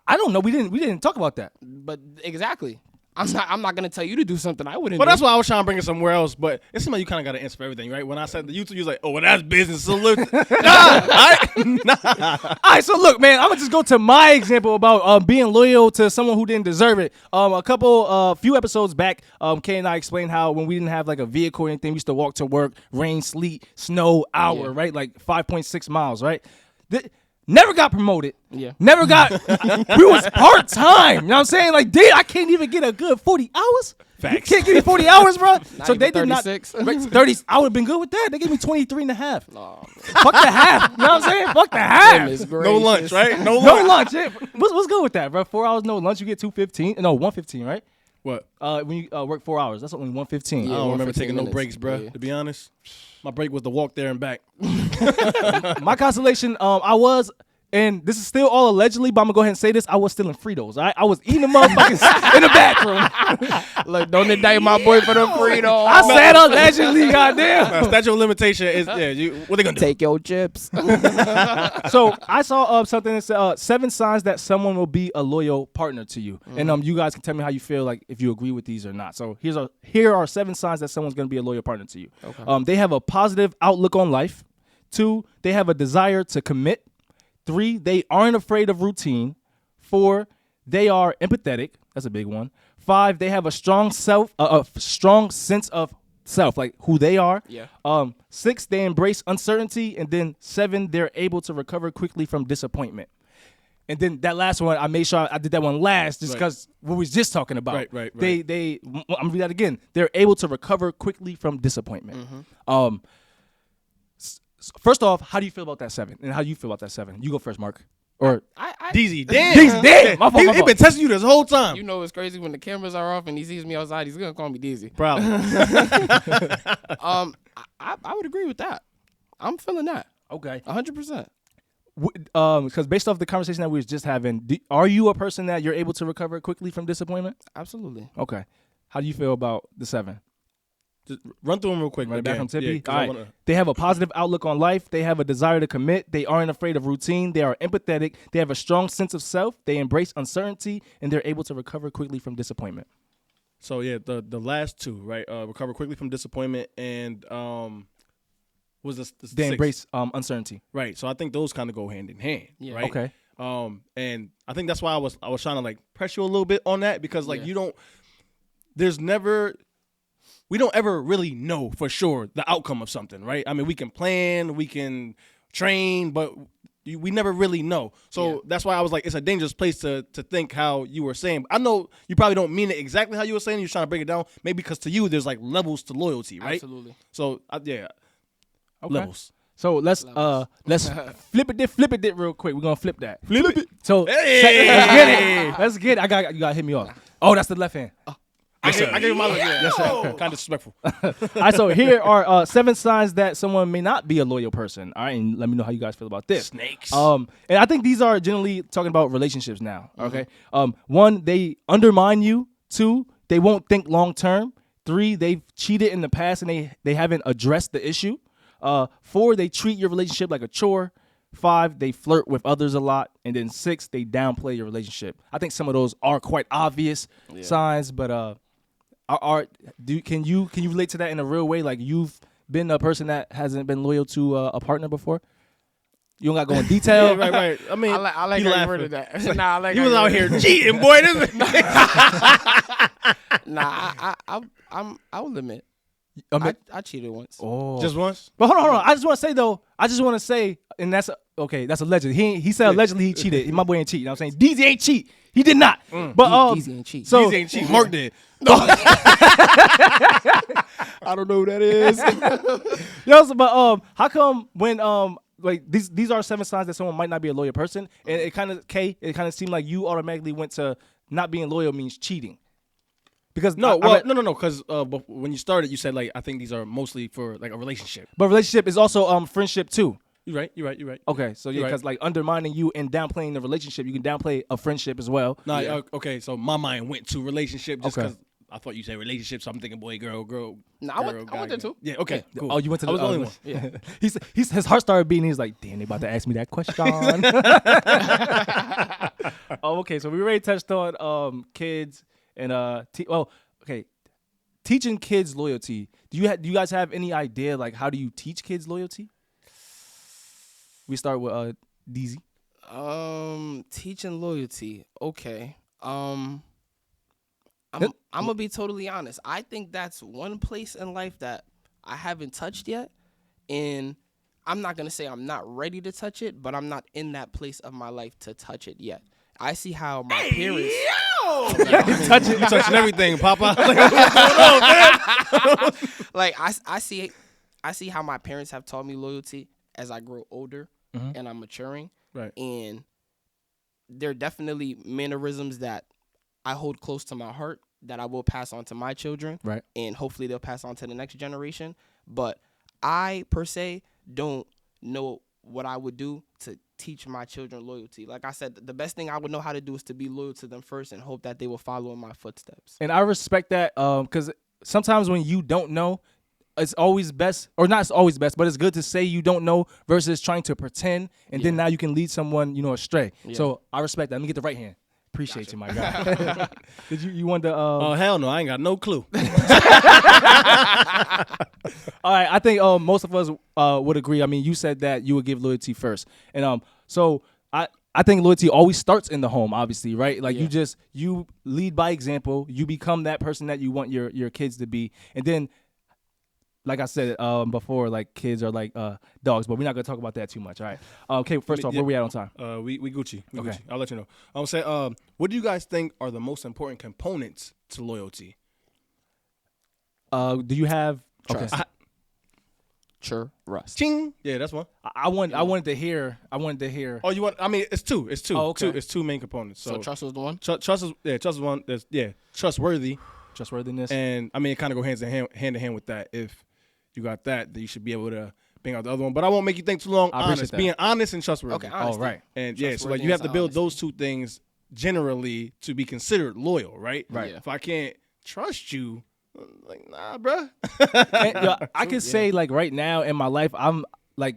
Speaker 3: I don't know. We didn't talk about that.
Speaker 4: But exactly, I'm not gonna tell you to do something I wouldn't.
Speaker 2: Well, that's
Speaker 4: do.
Speaker 2: why I was trying to bring it somewhere else, but it seems like you kind of got to answer for everything, right? When I said the YouTube, you was like, oh, well, that's business. So look, nah,
Speaker 3: All right, so look, man, I'm gonna just go to my example about being loyal to someone who didn't deserve it. A few episodes back, Kay and I explained how when we didn't have like a vehicle or anything, we used to walk to work, rain, sleet, snow, hour, right? Like 5.6 miles, right? Never got promoted.
Speaker 4: Yeah.
Speaker 3: Never got. We was part time. You know what I'm saying? Like, I can't even get a good 40 hours.
Speaker 2: Facts.
Speaker 3: You can't give me 40 hours, bro. So
Speaker 4: even
Speaker 3: they did
Speaker 4: 36.
Speaker 3: not. 30. I would have been good with that. They gave me 23 and a half.
Speaker 4: Oh,
Speaker 3: Fuck the half. You know what I'm saying? Fuck the half.
Speaker 4: goodness
Speaker 2: no lunch,
Speaker 4: gracious.
Speaker 2: right? No
Speaker 3: No
Speaker 2: lunch.
Speaker 3: lunch. Yeah. What's good with that, bro? 4 hours, no lunch. You get 2.15. No, 1.15, right?
Speaker 2: What?
Speaker 3: When you work 4 hours, that's only 1.15.
Speaker 2: I don't remember
Speaker 4: 15
Speaker 2: taking no
Speaker 4: minutes.
Speaker 2: breaks, bro.
Speaker 4: Yeah.
Speaker 2: To be honest, my break was to walk there and back.
Speaker 3: My consolation, I was, and this is still all allegedly, but I'm gonna go ahead and say this: I was stealing Fritos. All right, I was eating the motherfuckers in the bathroom.
Speaker 4: Look, don't indict my boy for the freedom.
Speaker 3: I said allegedly, goddamn.
Speaker 2: Statute of limitation is what they gonna do?
Speaker 4: Take your chips.
Speaker 3: So I saw something that said 7 signs that someone will be a loyal partner to you, and you guys can tell me how you feel, like if you agree with these or not. So here are 7 signs that someone's gonna be a loyal partner to you. Okay. They have a positive outlook on life. 2, they have a desire to commit. 3, they aren't afraid of routine. 4, they are empathetic. That's a big one. 5, they have a strong sense of self, like who they are.
Speaker 4: Yeah.
Speaker 3: 6, they embrace uncertainty, and then 7, they're able to recover quickly from disappointment. And then that last one, I made sure I did that one last, just because what we was just talking about.
Speaker 2: Right.
Speaker 3: I'm gonna read that again. They're able to recover quickly from disappointment. First off, how do you feel about that 7? And how do you feel about that 7? You go first, Mark. Or
Speaker 2: DZ, damn.
Speaker 3: DZ, damn. My fault, my
Speaker 2: He
Speaker 3: fault.
Speaker 2: been testing you this whole time.
Speaker 4: You know what's crazy when the cameras are off and he sees me outside, he's gonna call me DZ.
Speaker 2: Probably.
Speaker 4: I would agree with that. I'm feeling that
Speaker 3: Okay.
Speaker 4: 100%.
Speaker 3: Because based off the conversation that we was just having, are you a person that you're able to recover quickly from disappointment?
Speaker 4: Absolutely.
Speaker 3: Okay. How do you feel about the 7?
Speaker 2: Just run through them real quick.
Speaker 3: Right back from Tippy.
Speaker 2: 'cause
Speaker 3: All
Speaker 2: I
Speaker 3: right.
Speaker 2: wanna-
Speaker 3: They have a positive outlook on life. They have a desire to commit. They aren't afraid of routine. They are empathetic. They have a strong sense of self. They embrace uncertainty, and they're able to recover quickly from disappointment.
Speaker 2: So yeah, the last 2, right? Recover quickly from disappointment and was this
Speaker 3: They
Speaker 2: 6?
Speaker 3: embrace uncertainty.
Speaker 2: Right. So I think those kind of go hand in hand.
Speaker 4: Yeah.
Speaker 2: Right.
Speaker 3: Okay.
Speaker 2: And I think that's why I was trying to like press you a little bit on that, because like
Speaker 4: Yeah.
Speaker 2: we don't ever really know for sure the outcome of something, right? I mean, we can plan, we can train, but we never really know. So that's why I was like, it's a dangerous place to think how you were saying. I know you probably don't mean it exactly how you were saying. You're trying to break it down, maybe because to you there's like levels to loyalty, right?
Speaker 4: Absolutely.
Speaker 2: So yeah,
Speaker 3: Okay.
Speaker 2: levels.
Speaker 3: So let's flip it real quick. We're gonna flip that.
Speaker 2: Flip it.
Speaker 3: So
Speaker 2: Hey!
Speaker 3: let's get it. Let's get it. You gotta hit me off. Oh, that's the left hand.
Speaker 2: I gave you my yes, sir. Kind of disrespectful.
Speaker 3: All right, so here are 7 signs that someone may not be a loyal person. All right, and let me know how you guys feel about this.
Speaker 2: Snakes.
Speaker 3: And I think these are generally talking about relationships now. Okay. 1, they undermine you. 2, they won't think long term. 3, they've cheated in the past and they haven't addressed the issue. 4, they treat your relationship like a chore. 5, they flirt with others a lot, and then 6, they downplay your relationship. I think some of those are quite obvious signs, but can you relate to that in a real way? Like, you've been a person that hasn't been loyal to a partner before? You don't got to go in detail.
Speaker 2: right. I mean,
Speaker 4: I like
Speaker 2: he
Speaker 4: how you
Speaker 2: laughing.
Speaker 4: worded that. Nah, I like
Speaker 2: He
Speaker 4: how
Speaker 2: was
Speaker 4: you
Speaker 2: out
Speaker 4: worded
Speaker 2: here cheating, boy.
Speaker 4: Nah, I will admit. I cheated once.
Speaker 3: Oh.
Speaker 2: Just once.
Speaker 3: But hold on. I just want to say, and that's okay. That's alleged. He said allegedly he cheated. My boy ain't cheat. You know what I'm saying? DZ ain't cheat. He did not. But
Speaker 4: DZ ain't cheat.
Speaker 3: So
Speaker 2: These ain't cheap. Mark did.
Speaker 3: I don't know who that is. Yo, but how come when like these are 7 signs that someone might not be a loyal person, and it kind of seemed like you automatically went to not being loyal means cheating. Because
Speaker 2: No, because when you started, you said like I think these are mostly for like a relationship.
Speaker 3: but relationship is also friendship too.
Speaker 2: You're right.
Speaker 3: Okay, so yeah,
Speaker 2: You're right.
Speaker 3: because like undermining you and downplaying the relationship, you can downplay a friendship as well.
Speaker 2: Nah, okay, so my mind went to relationship just
Speaker 3: Okay.
Speaker 2: because I thought you said relationship, so I'm thinking boy, girl.
Speaker 4: Nah, I went
Speaker 2: guy,
Speaker 4: there too.
Speaker 2: Yeah, okay, cool.
Speaker 3: Oh, you went to
Speaker 2: I was the only one.
Speaker 3: Yeah. His heart started beating. He's like, damn, they about to ask me that question. Oh, okay. So we already touched on kids and okay. Teaching kids loyalty. Do you guys have any idea like how do you teach kids loyalty? We start with DZ.
Speaker 4: Teaching loyalty. Okay. I'm gonna be totally honest. I think that's one place in life that I haven't touched yet, and I'm not gonna say I'm not ready to touch it, but I'm not in that place of my life to touch it yet. I see how my parents.
Speaker 2: You touching everything, Papa.
Speaker 4: Like I see how my parents have taught me loyalty as I grow older and I'm maturing.
Speaker 2: Right.
Speaker 4: And there are definitely mannerisms that I hold close to my heart that I will pass on to my children.
Speaker 3: Right.
Speaker 4: And hopefully they'll pass on to the next generation. But I per se don't know what I would do to teach my children loyalty. Like I said, the best thing I would know how to do is to be loyal to them first and hope that they will follow in my footsteps.
Speaker 3: And I respect that because sometimes when you don't know, it's always best, or not always best, but it's good to say you don't know versus trying to pretend, and then now you can lead someone, astray. Yeah. So I respect that. Let me get the right hand. Appreciate you, my guy. Did you want to?
Speaker 2: Oh hell no, I ain't got no clue.
Speaker 3: All right, I think most of us would agree. I mean, you said that you would give loyalty first, and so I think loyalty always starts in the home, obviously, right? Like you lead by example. You become that person that you want your kids to be, and then. Like I said before, like kids are like dogs, but we're not gonna talk about that too much. All right. Okay. First off, where we at on time?
Speaker 2: We Gucci.
Speaker 3: Okay.
Speaker 2: Gucci. I'll let you know. I'm saying, what do you guys think are the most important components to loyalty?
Speaker 3: Do you have
Speaker 4: Trust.
Speaker 3: Okay.
Speaker 4: Trust.
Speaker 2: Ching. Yeah, that's one.
Speaker 3: I wanted to hear.
Speaker 2: Oh, you want? I mean, it's two. It's two.
Speaker 3: Oh, okay.
Speaker 2: It's two main components. So
Speaker 4: trust was the one.
Speaker 2: Trust is one. There's trustworthy,
Speaker 3: trustworthiness,
Speaker 2: and I mean it kind of go hand in hand with that. If you got that, then you should be able to bring out the other one. But I won't make you think too long.
Speaker 3: Honest,
Speaker 2: being honest and trustworthy.
Speaker 4: Okay, honesty.
Speaker 3: Oh, right.
Speaker 2: And yeah, so like you have to build those two things generally to be considered loyal, right?
Speaker 3: Right.
Speaker 4: Yeah.
Speaker 2: If I can't trust you, like nah, bruh.
Speaker 3: And, I could say like right now in my life, I'm like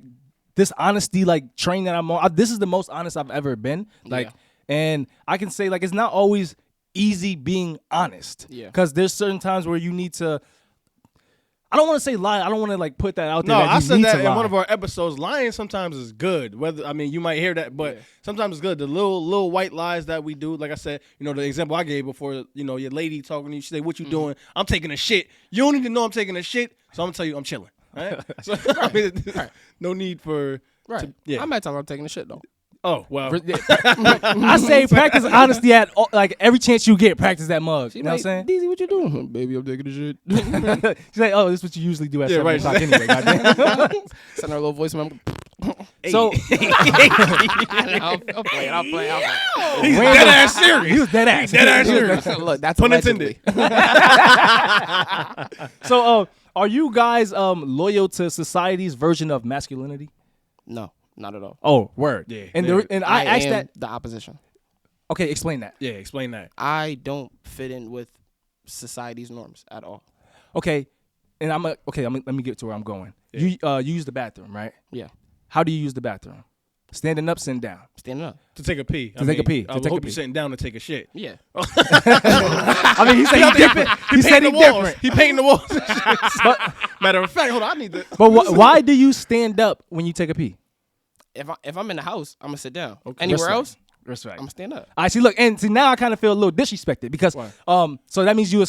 Speaker 3: this honesty like train that I'm on. This is the most honest I've ever been. Like, and I can say like it's not always easy being honest.
Speaker 4: Yeah.
Speaker 3: Because there's certain times where you need to. I don't want to say lie. I don't want to like put that out there.
Speaker 2: No,
Speaker 3: that you
Speaker 2: I said
Speaker 3: need
Speaker 2: that
Speaker 3: to
Speaker 2: in
Speaker 3: lie.
Speaker 2: one of our episodes. Lying sometimes is good. Whether you might hear that, but sometimes it's good. The little white lies that we do, like I said, the example I gave before, your lady talking to you, she say, "What you doing?" I'm taking a shit. You don't need to know I'm taking a shit, so I'm gonna tell you I'm chilling. Right? So I mean, no need for
Speaker 4: I might tell her I'm taking a shit though.
Speaker 2: Oh well.
Speaker 3: I say practice honesty at like every chance you get. Practice that mug. You know what I'm saying?
Speaker 4: DZ, what you doing? Baby, I'm taking a shit.
Speaker 3: She's like, oh, this is what you usually do at 7
Speaker 2: right.
Speaker 3: o'clock anyway. Goddamn.
Speaker 4: Send her a little voice memo.
Speaker 3: So
Speaker 4: I'll play it.
Speaker 2: He's dead ass serious.
Speaker 3: He was dead ass.
Speaker 2: serious.
Speaker 4: Look, that's
Speaker 2: Pun
Speaker 4: allegedly.
Speaker 3: So, are you guys loyal to society's version of masculinity?
Speaker 4: No, not at all.
Speaker 3: Oh, word.
Speaker 2: Yeah.
Speaker 3: And I asked
Speaker 4: am
Speaker 3: that.
Speaker 4: the opposition.
Speaker 3: Okay, explain that.
Speaker 2: Yeah, explain that.
Speaker 4: I don't fit in with society's norms at all.
Speaker 3: Okay, and let me get to where I'm going.
Speaker 2: Yeah.
Speaker 3: You use the bathroom, right?
Speaker 4: Yeah,
Speaker 3: How do you use the bathroom? Standing up, sitting down.
Speaker 4: standing up.
Speaker 2: To take a pee.
Speaker 3: To take a pee.
Speaker 2: I
Speaker 3: To take a
Speaker 2: hope
Speaker 3: pee.
Speaker 2: you're sitting down to take a shit.
Speaker 4: Yeah.
Speaker 3: I mean, he said he different. He said he different.
Speaker 2: He painting the walls. Matter of fact, hold on, I need to.
Speaker 3: But why do you stand up when you take a pee?
Speaker 4: if I'm in the house, I'm gonna sit down.
Speaker 2: Okay.
Speaker 4: Anywhere
Speaker 3: Respect.
Speaker 4: else,
Speaker 3: Respect.
Speaker 4: I'm gonna stand up.
Speaker 3: I see. Look, and see now I kind of feel a little disrespected because
Speaker 2: Why?
Speaker 3: so that means you were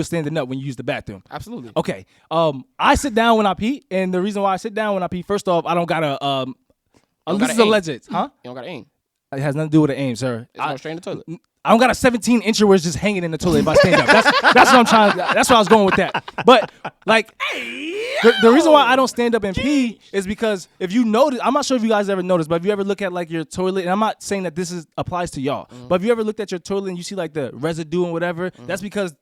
Speaker 3: standing up when you use the bathroom.
Speaker 4: Absolutely.
Speaker 3: Okay. I sit down when I pee, and the reason why I sit down when I pee, first off, I don't gotta
Speaker 4: don't
Speaker 3: this
Speaker 4: gotta
Speaker 3: is
Speaker 4: aim.
Speaker 3: alleged, huh?
Speaker 4: You don't gotta aim.
Speaker 3: It has nothing to do with the aim, sir.
Speaker 4: It's going straight in the toilet.
Speaker 3: I don't got a 17-incher where it's just hanging in the toilet if I stand up. That's what I'm trying. That's where I was going with that. But like, the reason why I don't stand up and pee is because if you notice, I'm not sure if you guys ever noticed, but if you ever look at like your toilet, and I'm not saying that this applies to y'all, but if you ever looked at your toilet and you see like the residue and whatever, that's because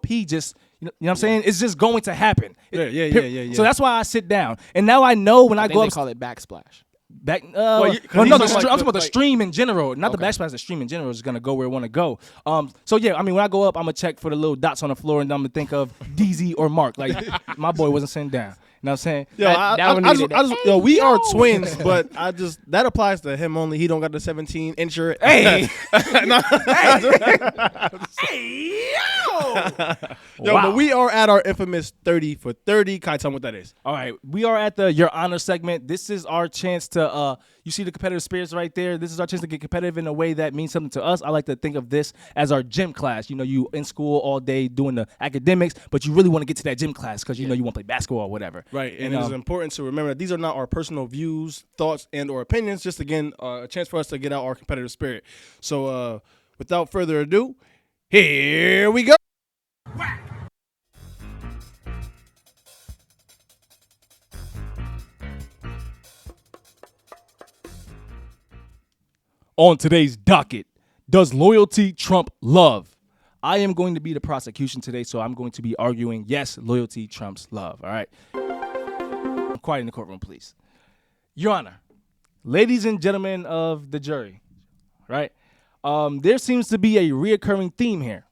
Speaker 3: pee just. You know what I'm saying? It's just going to happen.
Speaker 2: Yeah.
Speaker 3: So that's why I sit down. And now I know when I
Speaker 4: think
Speaker 3: go
Speaker 4: they
Speaker 3: up.
Speaker 4: call it backsplash.
Speaker 3: Back,
Speaker 2: you- 'cause
Speaker 3: no,
Speaker 2: he's
Speaker 3: I'm
Speaker 2: talking
Speaker 3: talking
Speaker 2: like
Speaker 3: about the stream in general, not the
Speaker 4: Okay.
Speaker 3: backsplash. The stream in general is gonna go where I want to go. So yeah, I mean, when I go up, I'm gonna check for the little dots on the floor, and I'm gonna think of DZ or Mark. Like my boy wasn't sitting down. You know what I'm saying?
Speaker 2: Yo,
Speaker 4: That one needed
Speaker 2: we are twins, but that applies to him only. He don't got the 17 incher.
Speaker 3: Hey,
Speaker 2: Yo,
Speaker 3: Wow.
Speaker 2: but we are at our infamous 30 for 30. Kai, tell me what that is.
Speaker 3: all right, we are at the Your Honor segment. This is our chance to, you see the competitive spirits right there. This is our chance to get competitive in a way that means something to us. I like to think of this as our gym class. You know, you in school all day doing the academics, but you really want to get to that gym class because you know you want to play basketball or whatever.
Speaker 2: Right, and it is important to remember that these are not our personal views, thoughts, and or opinions. Just again, a chance for us to get out our competitive spirit. So, without further ado, here we go.
Speaker 3: On today's docket, does loyalty trump love? I am going to be the prosecution today, so I'm going to be arguing, yes, loyalty trumps love. All right. Quiet in the courtroom, please. Your Honor, ladies and gentlemen of the jury, right? There seems to be a reoccurring theme here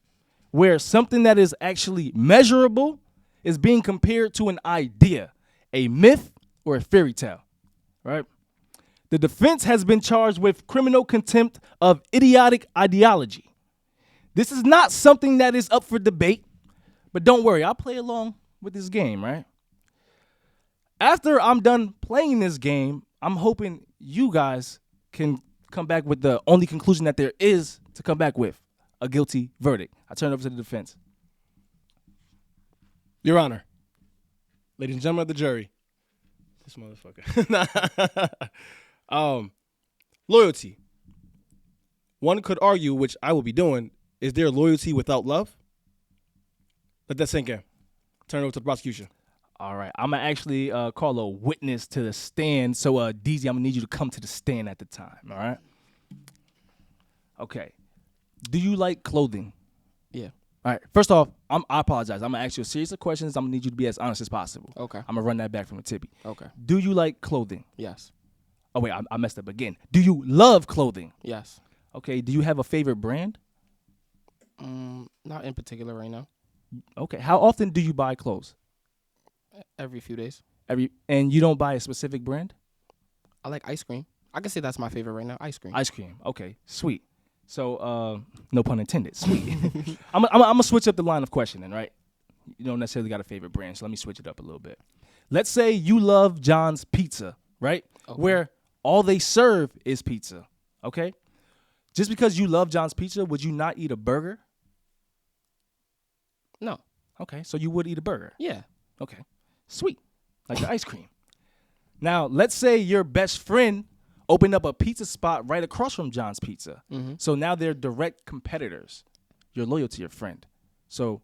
Speaker 3: where something that is actually measurable is being compared to an idea, a myth, or a fairy tale, right? The defense has been charged with criminal contempt of idiotic ideology. This is not something that is up for debate, but don't worry, I'll play along with this game, right? After I'm done playing this game, I'm hoping you guys can come back with the only conclusion that there is to come back with, a guilty verdict. I turn it over to the defense.
Speaker 2: Your Honor, ladies and gentlemen of the jury, this motherfucker. Loyalty. One could argue, which I will be doing, is there loyalty without love? Let that sink in. Turn it over to the prosecution.
Speaker 3: All right, I'm going to actually call a witness to the stand. So, DZ, I'm going to need you to come to the stand at the time, all right? Okay. Do you like clothing?
Speaker 4: Yeah.
Speaker 3: All right, first off, I apologize. I'm going to ask you a series of questions. I'm going to need you to be as honest as possible.
Speaker 4: Okay.
Speaker 3: I'm going to run that back from the tippy.
Speaker 4: Okay.
Speaker 3: Do you like clothing?
Speaker 4: Yes.
Speaker 3: Oh, wait, I messed up again. Do you love clothing?
Speaker 4: Yes.
Speaker 3: Okay, do you have a favorite brand?
Speaker 4: Not in particular right now.
Speaker 3: Okay, how often do you buy clothes?
Speaker 4: Every few days.
Speaker 3: And you don't buy a specific brand?
Speaker 4: I like ice cream. I can say that's my favorite right now. Ice cream.
Speaker 3: Ice cream. Okay, sweet. So, no pun intended. Sweet. I'm gonna switch up the line of questioning, right? You don't necessarily got a favorite brand, so let me switch it up a little bit. Let's say you love John's Pizza, right?
Speaker 4: Okay.
Speaker 3: Where all they serve is pizza. Okay? Just because you love John's Pizza, would you not eat a burger?
Speaker 4: No.
Speaker 3: Okay, so you would eat a burger.
Speaker 4: Yeah.
Speaker 3: Okay. Sweet. Like the ice cream. Now, let's say your best friend opened up a pizza spot right across from John's Pizza.
Speaker 4: Mm-hmm.
Speaker 3: So now they're direct competitors. You're loyal to your friend. So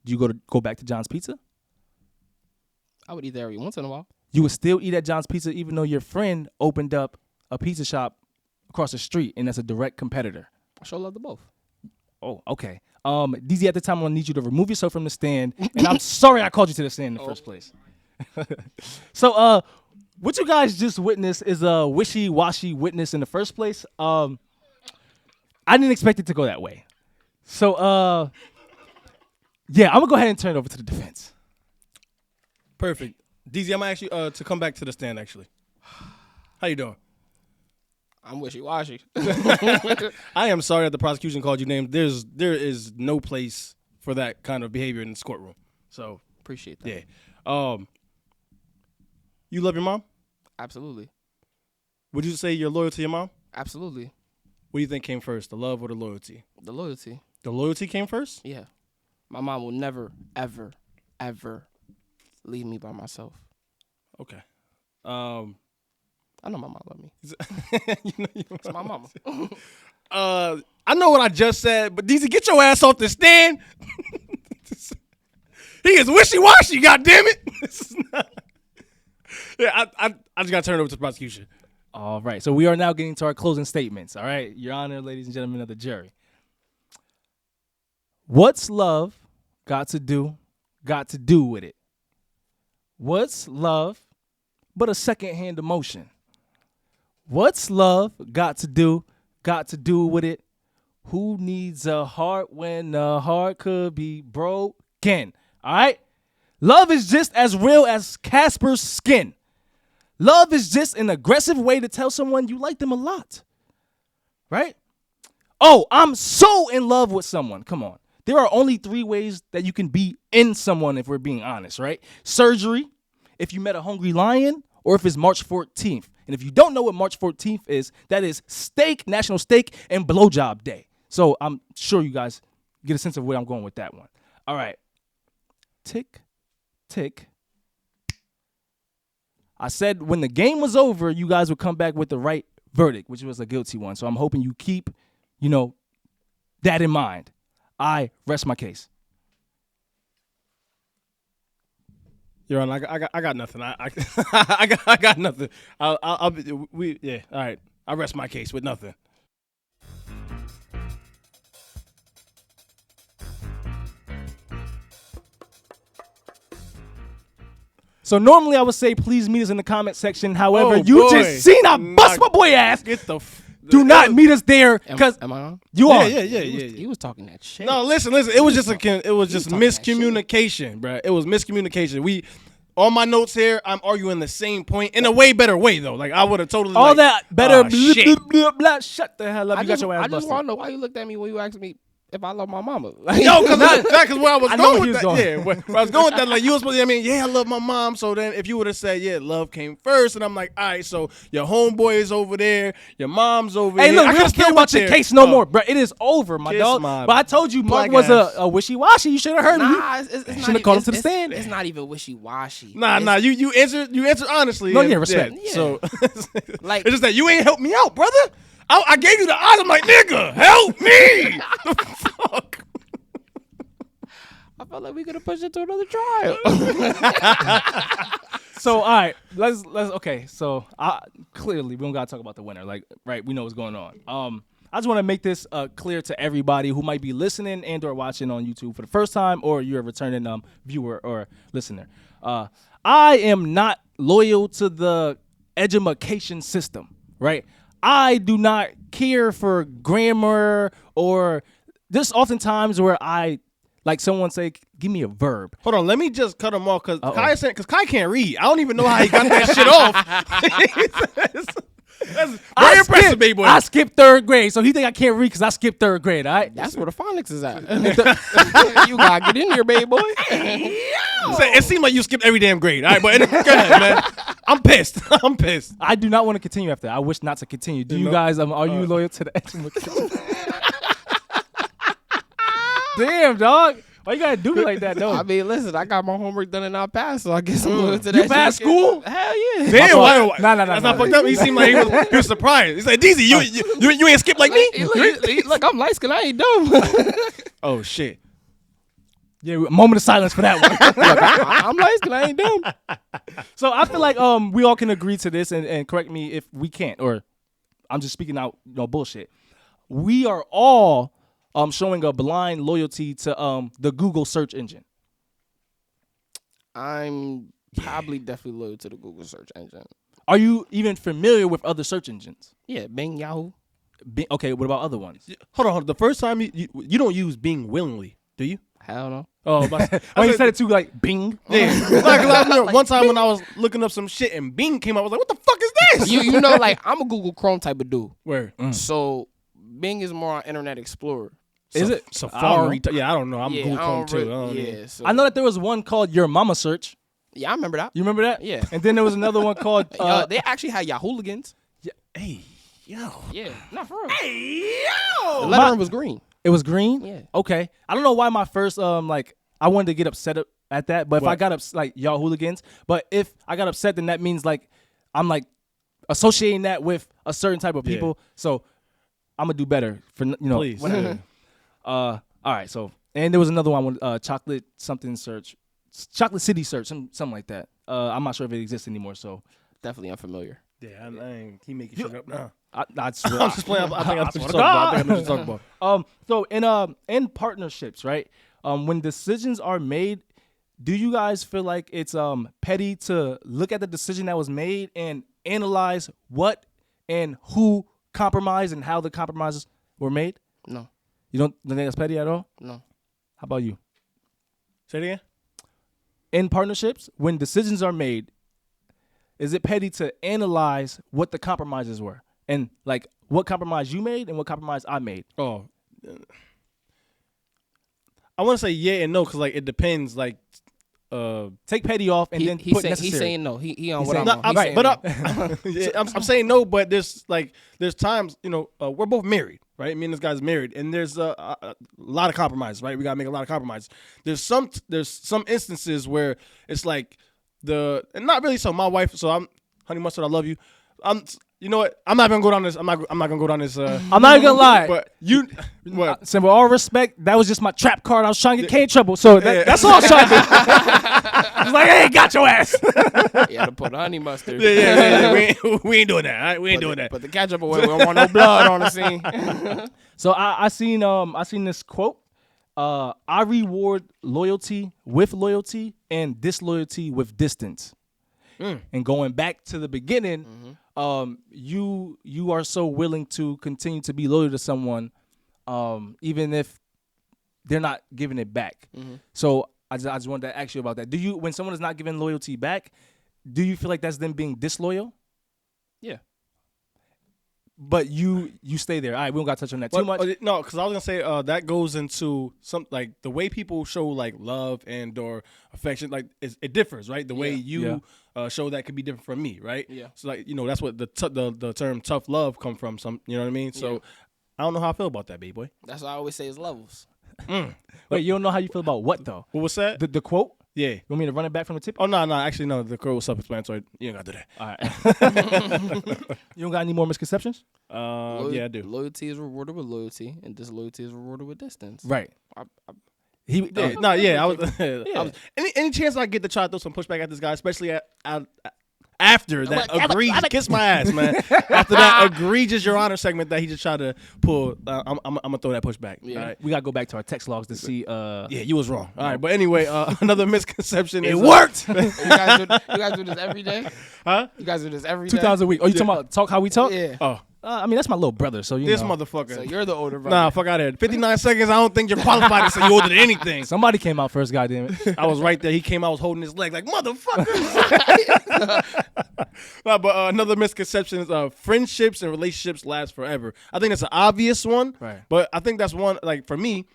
Speaker 3: do you go back to John's Pizza?
Speaker 4: I would eat there every once in a while.
Speaker 3: You would still eat at John's Pizza even though your friend opened up a pizza shop across the street and that's a direct competitor.
Speaker 4: I sure love the both.
Speaker 3: Oh, okay. DZ, at the time, I'm going to need you to remove yourself from the stand. And I'm sorry I called you to the stand in the first place. So, what you guys just witnessed is a wishy-washy witness in the first place. I didn't expect it to go that way. So, yeah, I'm going to go ahead and turn it over to the defense.
Speaker 2: Perfect. DZ, I'm going to ask you to come back to the stand, actually. How you doing?
Speaker 4: I'm wishy-washy.
Speaker 2: I am sorry that the prosecution called you names. There is no place for that kind of behavior in this courtroom. So,
Speaker 4: Appreciate that.
Speaker 2: yeah. You love your mom?
Speaker 4: Absolutely.
Speaker 2: Would you say you're loyal to your mom?
Speaker 4: Absolutely.
Speaker 2: What do you think came first, the love or the loyalty?
Speaker 4: The loyalty.
Speaker 2: The loyalty came first?
Speaker 4: Yeah. My mom will never, ever, ever leave me by myself.
Speaker 2: Okay.
Speaker 4: I know my mom love me. It's my mama.
Speaker 2: I know what I just said, but DZ, get your ass off the stand. He is wishy-washy, goddammit. This is not. Yeah, I just got to turn it over to the prosecution.
Speaker 3: All right. So we are now getting to our closing statements. All right. Your Honor, ladies and gentlemen of the jury. What's love got to do with it? What's love but a secondhand emotion? What's love got to do with it? Who needs a heart when a heart could be broken? All right? Love is just as real as Casper's skin. Love is just an aggressive way to tell someone you like them a lot. Right? Oh, I'm so in love with someone. Come on. There are only 3 ways that you can be in someone if we're being honest, right? Surgery, if you met a hungry lion, or if it's March 14th. And if you don't know what March 14th is, that is steak, National Steak and Blowjob Day. So I'm sure you guys get a sense of where I'm going with that one. All right. Tick, tick. I said when the game was over, you guys would come back with the right verdict, which was a guilty one. So I'm hoping you keep, that in mind. I rest my case.
Speaker 2: Your Honor, I got nothing. I got nothing. All right. I rest my case with nothing.
Speaker 3: So normally I would say please meet us in the comment section. However,
Speaker 2: Oh,
Speaker 3: you
Speaker 2: boy.
Speaker 3: just seen I bust my boy ass.
Speaker 2: Get the.
Speaker 3: Do not meet us there because
Speaker 4: Am I on?
Speaker 3: you are.
Speaker 2: Yeah.
Speaker 4: He was talking that shit.
Speaker 2: No, listen. It was just
Speaker 4: talking
Speaker 2: miscommunication, bro. It was miscommunication. On my notes here, I'm arguing the same point in a way better way though. Like I would have totally
Speaker 3: All that better.
Speaker 2: shit.
Speaker 3: Blah. Shut the hell up. You got your ass
Speaker 4: I just
Speaker 3: busted.
Speaker 4: want to know why you looked at me when you asked me if I love my mama.
Speaker 2: Yo, because where I was
Speaker 3: I know
Speaker 2: going
Speaker 3: he
Speaker 2: with
Speaker 3: was
Speaker 2: that,
Speaker 3: going.
Speaker 2: yeah, where I was going with that, like you was supposed to, I love my mom. So then, if you would have said, yeah, love came first, and I'm like, all right, so your homeboy is over there, your mom's over
Speaker 3: Hey,
Speaker 2: here.
Speaker 3: look,
Speaker 2: I
Speaker 3: we don't
Speaker 2: could've
Speaker 3: care
Speaker 2: still
Speaker 3: about
Speaker 2: went
Speaker 3: your
Speaker 2: there.
Speaker 3: case no more, bro. It is over, my
Speaker 2: Kiss
Speaker 3: dog.
Speaker 2: my
Speaker 3: But I told you Mark
Speaker 2: black
Speaker 3: was
Speaker 2: ass.
Speaker 3: a wishy-washy. You should have heard him.
Speaker 4: Nah, it's
Speaker 3: Shouldn't
Speaker 4: not
Speaker 3: have
Speaker 4: even,
Speaker 3: called him to the stand.
Speaker 4: It's not even wishy-washy.
Speaker 2: Nah, you answered honestly.
Speaker 3: No,
Speaker 2: and-
Speaker 3: yeah, respect.
Speaker 4: Yeah.
Speaker 2: So
Speaker 4: Like-
Speaker 2: it's just that you ain't helped me out, brother. I gave you the eyes. I'm like, nigga, help me. The fuck.
Speaker 4: I felt like we could have pushed it to another trial.
Speaker 3: So all right, let's okay. So clearly we don't gotta talk about the winner. Like, right, we know what's going on. I just want to make this clear to everybody who might be listening and or watching on YouTube for the first time, or you're a returning viewer or listener. I am not loyal to the education system, right? I do not care for grammar or there's oftentimes where like someone say, give me a verb.
Speaker 2: Hold on, let me just cut him off because Kai can't read. I don't even know how he got that shit off. That's very impressive, baby boy.
Speaker 3: I skipped 3rd grade, so he think I can't read because I skipped 3rd grade. All right,
Speaker 4: That's where the phonics is at. You gotta get in here, baby boy.
Speaker 2: It seemed like you skipped every damn grade. All right, but go ahead, man. I'm pissed.
Speaker 3: I do not want to continue after that. I wish not to continue. Do you guys? Are you loyal to the education? Damn, dog. Why you gotta do me like that, though?
Speaker 4: I mean, listen, I got my homework done and I passed, so I guess I'm loyal to that.
Speaker 3: You passed
Speaker 4: shit.
Speaker 3: school?
Speaker 4: Hell yeah.
Speaker 2: Damn, why?
Speaker 3: No.
Speaker 2: That's not fucked up. He seemed like he was surprised. He's like, DZ, you ain't skipped like me?
Speaker 4: Look, I'm light skinned. I ain't dumb.
Speaker 2: Oh shit.
Speaker 3: Yeah, a moment of silence for that one.
Speaker 4: I'm light skinned. I ain't dumb.
Speaker 3: So I feel like we all can agree to this, and correct me if we can't, or I'm just speaking out bullshit. We are all showing a blind loyalty to the Google search engine.
Speaker 4: I'm probably definitely loyal to the Google search engine.
Speaker 3: Are you even familiar with other search engines?
Speaker 4: Yeah, Bing, Yahoo.
Speaker 3: Okay, what about other ones?
Speaker 2: Hold on. The first time you don't use Bing willingly, do you?
Speaker 4: Hell no.
Speaker 2: Oh,
Speaker 3: When you said it too, like Bing.
Speaker 2: Yeah. Like, I remember one time when I was looking up some shit and Bing came up, I was like, what the fuck is this?
Speaker 4: You know, like I'm a Google Chrome type of dude.
Speaker 2: Where?
Speaker 4: So Bing is more on Internet Explorer.
Speaker 3: Is it
Speaker 2: Safari? Yeah, I don't know. I'm
Speaker 4: Yeah,
Speaker 2: Google
Speaker 4: I
Speaker 2: Chrome
Speaker 4: don't
Speaker 2: too.
Speaker 4: really-
Speaker 2: I don't
Speaker 4: yeah,
Speaker 2: know.
Speaker 4: so,
Speaker 3: I know that there was one called Your Mama Search.
Speaker 4: Yeah, I remember that.
Speaker 3: You remember that?
Speaker 4: Yeah.
Speaker 3: And then there was another one called
Speaker 4: They actually had Yahooligans.
Speaker 2: Hey, yo.
Speaker 4: Yeah, not for real.
Speaker 2: Hey,
Speaker 4: The
Speaker 2: yo.
Speaker 4: lettering was green.
Speaker 3: It was green.
Speaker 4: Yeah.
Speaker 3: Okay. I don't know why my first like I wanted to get upset at that, but if I
Speaker 2: What?
Speaker 3: got like y'all hooligans, but if I got upset, then that means like I'm like associating that with a certain type of people. So I'm gonna do better for
Speaker 2: Please.
Speaker 3: whatever. All right. So and there was another one, chocolate something search, chocolate city search, something like that. I'm not sure if it exists anymore. So
Speaker 4: Definitely unfamiliar.
Speaker 2: Yeah, I ain't. He making shit up now.
Speaker 3: I swear,
Speaker 2: I'm just playing. I think I know what
Speaker 3: swear
Speaker 2: you're
Speaker 3: to
Speaker 2: talking about. I
Speaker 3: God.
Speaker 2: think I know what you're talking about.
Speaker 3: So in partnerships, right? When decisions are made, do you guys feel like it's petty to look at the decision that was made and analyze what and who compromised and how the compromises were made?
Speaker 4: No.
Speaker 3: You don't think that's petty at all?
Speaker 4: No.
Speaker 3: How about you?
Speaker 2: Say it again.
Speaker 3: In partnerships, when decisions are made, is it petty to analyze what the compromises were and like what compromise you made and what compromise I made?
Speaker 2: Oh, I want to say yeah and no because like it depends. Like,
Speaker 3: Take petty off and then
Speaker 4: He's
Speaker 3: put
Speaker 4: saying,
Speaker 3: necessary.
Speaker 4: he's saying no. He on
Speaker 3: He's
Speaker 4: what
Speaker 3: saying
Speaker 4: I'm
Speaker 3: no.
Speaker 4: on. He's saying no.
Speaker 2: yeah, I'm saying no, but there's times we're both married, right? Me and this guy's married, and there's a lot of compromises, right? We gotta make a lot of compromises. There's some instances where it's like and not really so my wife. So I'm honey mustard. I love you. You know what? I'm not gonna go down this. I'm not gonna go down this.
Speaker 3: I'm not even gonna lie.
Speaker 2: But you, what?
Speaker 3: So with all respect, that was just my trap card. I was trying to get K in trouble. So that's all I was trying to do. I was like, hey, got your ass.
Speaker 4: Yeah, to put honey mustard.
Speaker 2: Yeah. We ain't doing that. All right? We ain't doing that.
Speaker 4: Put the ketchup away. We don't want no blood on the scene.
Speaker 3: So I seen this quote. I reward loyalty with loyalty and disloyalty with distance. And going back to the beginning, you are so willing to continue to be loyal to someone, even if they're not giving it back. So I just wanted to ask you about that. Do you, when someone is not giving loyalty back, do you feel like that's them being disloyal?
Speaker 4: Yeah.
Speaker 3: But you stay there. All right, we don't got to touch on that too much.
Speaker 2: No, because I was gonna say that goes into some like the way people show like love and or affection. Like it differs, right? The way you show that could be different from me, right?
Speaker 4: Yeah.
Speaker 2: So like that's what the term tough love come from. Some you know what I mean. So I don't know how I feel about that, baby boy.
Speaker 4: That's what I always say is levels.
Speaker 3: Wait, you don't know how you feel about what though?
Speaker 2: What was that?
Speaker 3: The quote?
Speaker 2: Yeah.
Speaker 3: You want me to run it back from the tip?
Speaker 2: Oh no, actually no. The girl was self-explanatory. You ain't gotta do that.
Speaker 3: All right. You don't got any more misconceptions?
Speaker 2: Yeah, I do.
Speaker 4: Loyalty is rewarded with loyalty, and disloyalty is rewarded with distance.
Speaker 3: Right.
Speaker 2: I was. Any chance I get to try to throw some pushback at this guy, especially after that egregious kiss my ass, man. After that egregious Your Honor segment that he just tried to pull, I'm gonna throw that pushback.
Speaker 4: Yeah.
Speaker 2: All right.
Speaker 3: We gotta go back to our text logs to see.
Speaker 2: Yeah, you was wrong. All right, but anyway, another misconception.
Speaker 3: It
Speaker 2: is,
Speaker 3: worked.
Speaker 4: You guys do this every day?
Speaker 2: Huh?
Speaker 4: You guys do this every day?
Speaker 3: 2 times a week. Oh, you talking about talk how we talk?
Speaker 4: Yeah.
Speaker 2: Oh,
Speaker 3: I mean that's my little brother, so you
Speaker 2: this
Speaker 3: know.
Speaker 2: motherfucker.
Speaker 4: So you're the older brother.
Speaker 2: Nah, fuck out of here. 59 seconds. I don't think you're qualified to say you older than anything.
Speaker 3: Somebody came out first, goddamn it.
Speaker 2: I was right there. He came out, was holding his leg like motherfucker. Nah, but another misconception is friendships and relationships last forever. I think that's an obvious one,
Speaker 3: Right.
Speaker 2: But I think that's one like for me.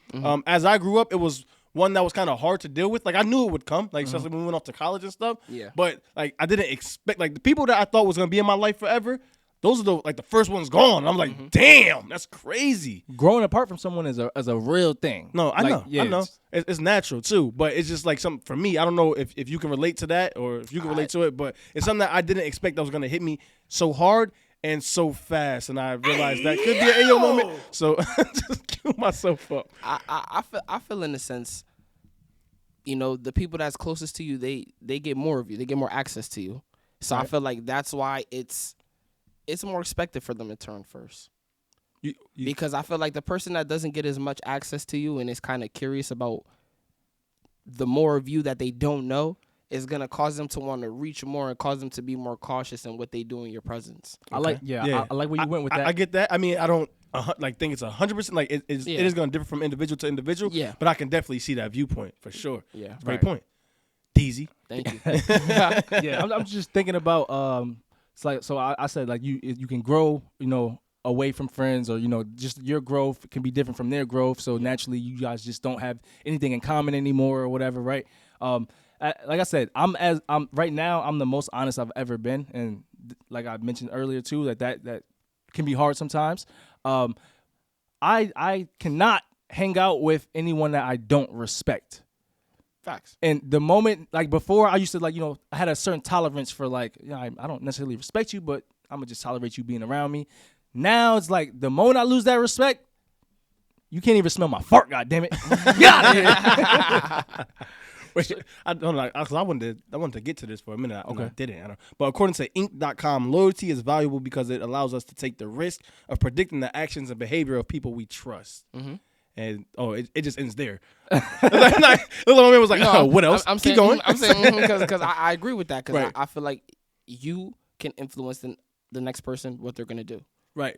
Speaker 2: As I grew up, it was one that was kind of hard to deal with. Like I knew it would come, like especially when we went off to college and stuff.
Speaker 4: Yeah.
Speaker 2: But like I didn't expect like the people that I thought was gonna be in my life forever. Those are the first ones gone. I'm like, damn, that's crazy.
Speaker 3: Growing apart from someone is a real thing.
Speaker 2: No, I
Speaker 3: Like,
Speaker 2: know.
Speaker 3: yeah,
Speaker 2: I know. It's natural too, but it's just like something for me. I don't know if you can relate to that or if you can relate to it, but it's something that I didn't expect that was gonna hit me so hard and so fast, and I realized that could be an Ayo moment. So just kill myself up.
Speaker 4: I feel in a sense, the people that's closest to you, they get more of you. They get more access to you. So I feel like that's why it's more expected for them to turn first. Because I feel like the person that doesn't get as much access to you and is kind of curious about the more of you that they don't know is going to cause them to want to reach more and cause them to be more cautious in what they do in your presence.
Speaker 3: I like I like where you went with that.
Speaker 2: I get that. I mean, I don't think it's 100%. Like it is going to differ from individual to individual.
Speaker 4: Yeah.
Speaker 2: But I can definitely see that viewpoint for sure.
Speaker 4: Yeah.
Speaker 2: Great
Speaker 3: Right.
Speaker 2: point. DZ.
Speaker 4: Thank you.
Speaker 3: Yeah, I'm just thinking about it's like so I said like you can grow away from friends or just your growth can be different from their growth, so naturally you guys just don't have anything in common anymore or whatever, right? like I said, I'm right now. I'm the most honest I've ever been, and like I mentioned earlier too, that can be hard sometimes. I cannot hang out with anyone that I don't respect.
Speaker 4: Facts.
Speaker 3: And the moment, like before, I used to like, I had a certain tolerance for like, I don't necessarily respect you, but I'm gonna just tolerate you being around me. Now it's like the moment I lose that respect, you can't even smell my fart. God damn it! Get out of here.
Speaker 2: Wait, I don't know, because I wanted to get to this for a minute. Okay, I didn't. But according to Inc.com, loyalty is valuable because it allows us to take the risk of predicting the actions and behavior of people we trust. Mm-hmm. And it just ends there. The little man was like, "Oh, what else?"
Speaker 4: I'm
Speaker 2: Keep
Speaker 4: saying,
Speaker 2: going.
Speaker 4: I'm saying because I agree with that because
Speaker 2: Right.
Speaker 4: I feel like you can influence the next person what they're gonna do.
Speaker 2: Right.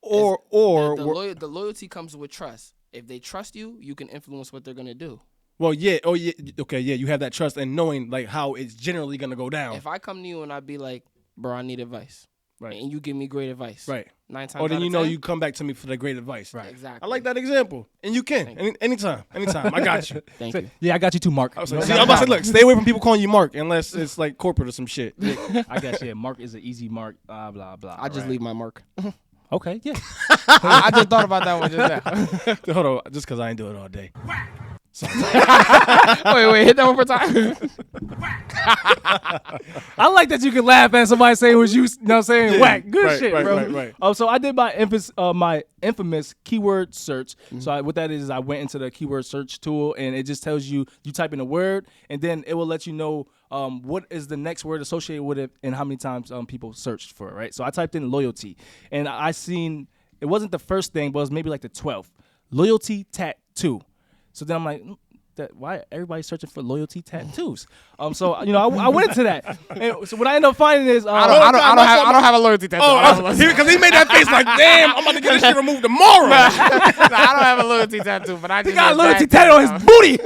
Speaker 4: The
Speaker 2: Or
Speaker 4: the loyalty comes with trust. If they trust you, you can influence what they're gonna do.
Speaker 2: well, yeah. Oh, yeah. Okay, yeah. You have that trust and knowing like how it's generally gonna go down.
Speaker 4: If I come to you and I be like, bro, I need advice,
Speaker 2: Right.
Speaker 4: and you give me great advice,
Speaker 2: Right.
Speaker 4: 9 times
Speaker 2: Or then
Speaker 4: out of 10,
Speaker 2: you come back to me for the great advice.
Speaker 3: Right.
Speaker 4: exactly.
Speaker 2: I like that example, and you can anytime. I got you.
Speaker 4: Thank you.
Speaker 3: Yeah, I got you too, Mark.
Speaker 2: I was like, see, I'm about to say, look, stay away from people calling you Mark unless it's like corporate or some shit.
Speaker 3: I guess Mark is an easy mark. Blah blah blah.
Speaker 4: I just leave my mark.
Speaker 3: Okay, yeah.
Speaker 4: I just thought about that one just now.
Speaker 2: Hold on, just because I ain't do it all day.
Speaker 4: wait, hit that one more time.
Speaker 3: I like that you can laugh at somebody saying was you know what I'm saying, whack. Good
Speaker 2: right,
Speaker 3: shit,
Speaker 2: right,
Speaker 3: bro.
Speaker 2: right.
Speaker 3: So I did my infamous keyword search. So what that is I went into the keyword search tool and it just tells you type in a word and then it will let you know what is the next word associated with it and how many times people searched for it, right? So I typed in loyalty and I seen it wasn't the first thing, but it was maybe like the 12th. Loyalty tattoo. So then I'm like, why everybody's searching for loyalty tattoos? So I went into that. And so what I ended up finding is
Speaker 4: I don't have a loyalty tattoo.
Speaker 2: Because he made that face like, damn, I'm about to get this shit removed tomorrow.
Speaker 4: I don't have a loyalty tattoo, but I just
Speaker 3: got a
Speaker 4: get
Speaker 3: loyalty
Speaker 4: bad
Speaker 3: tattoo on his booty.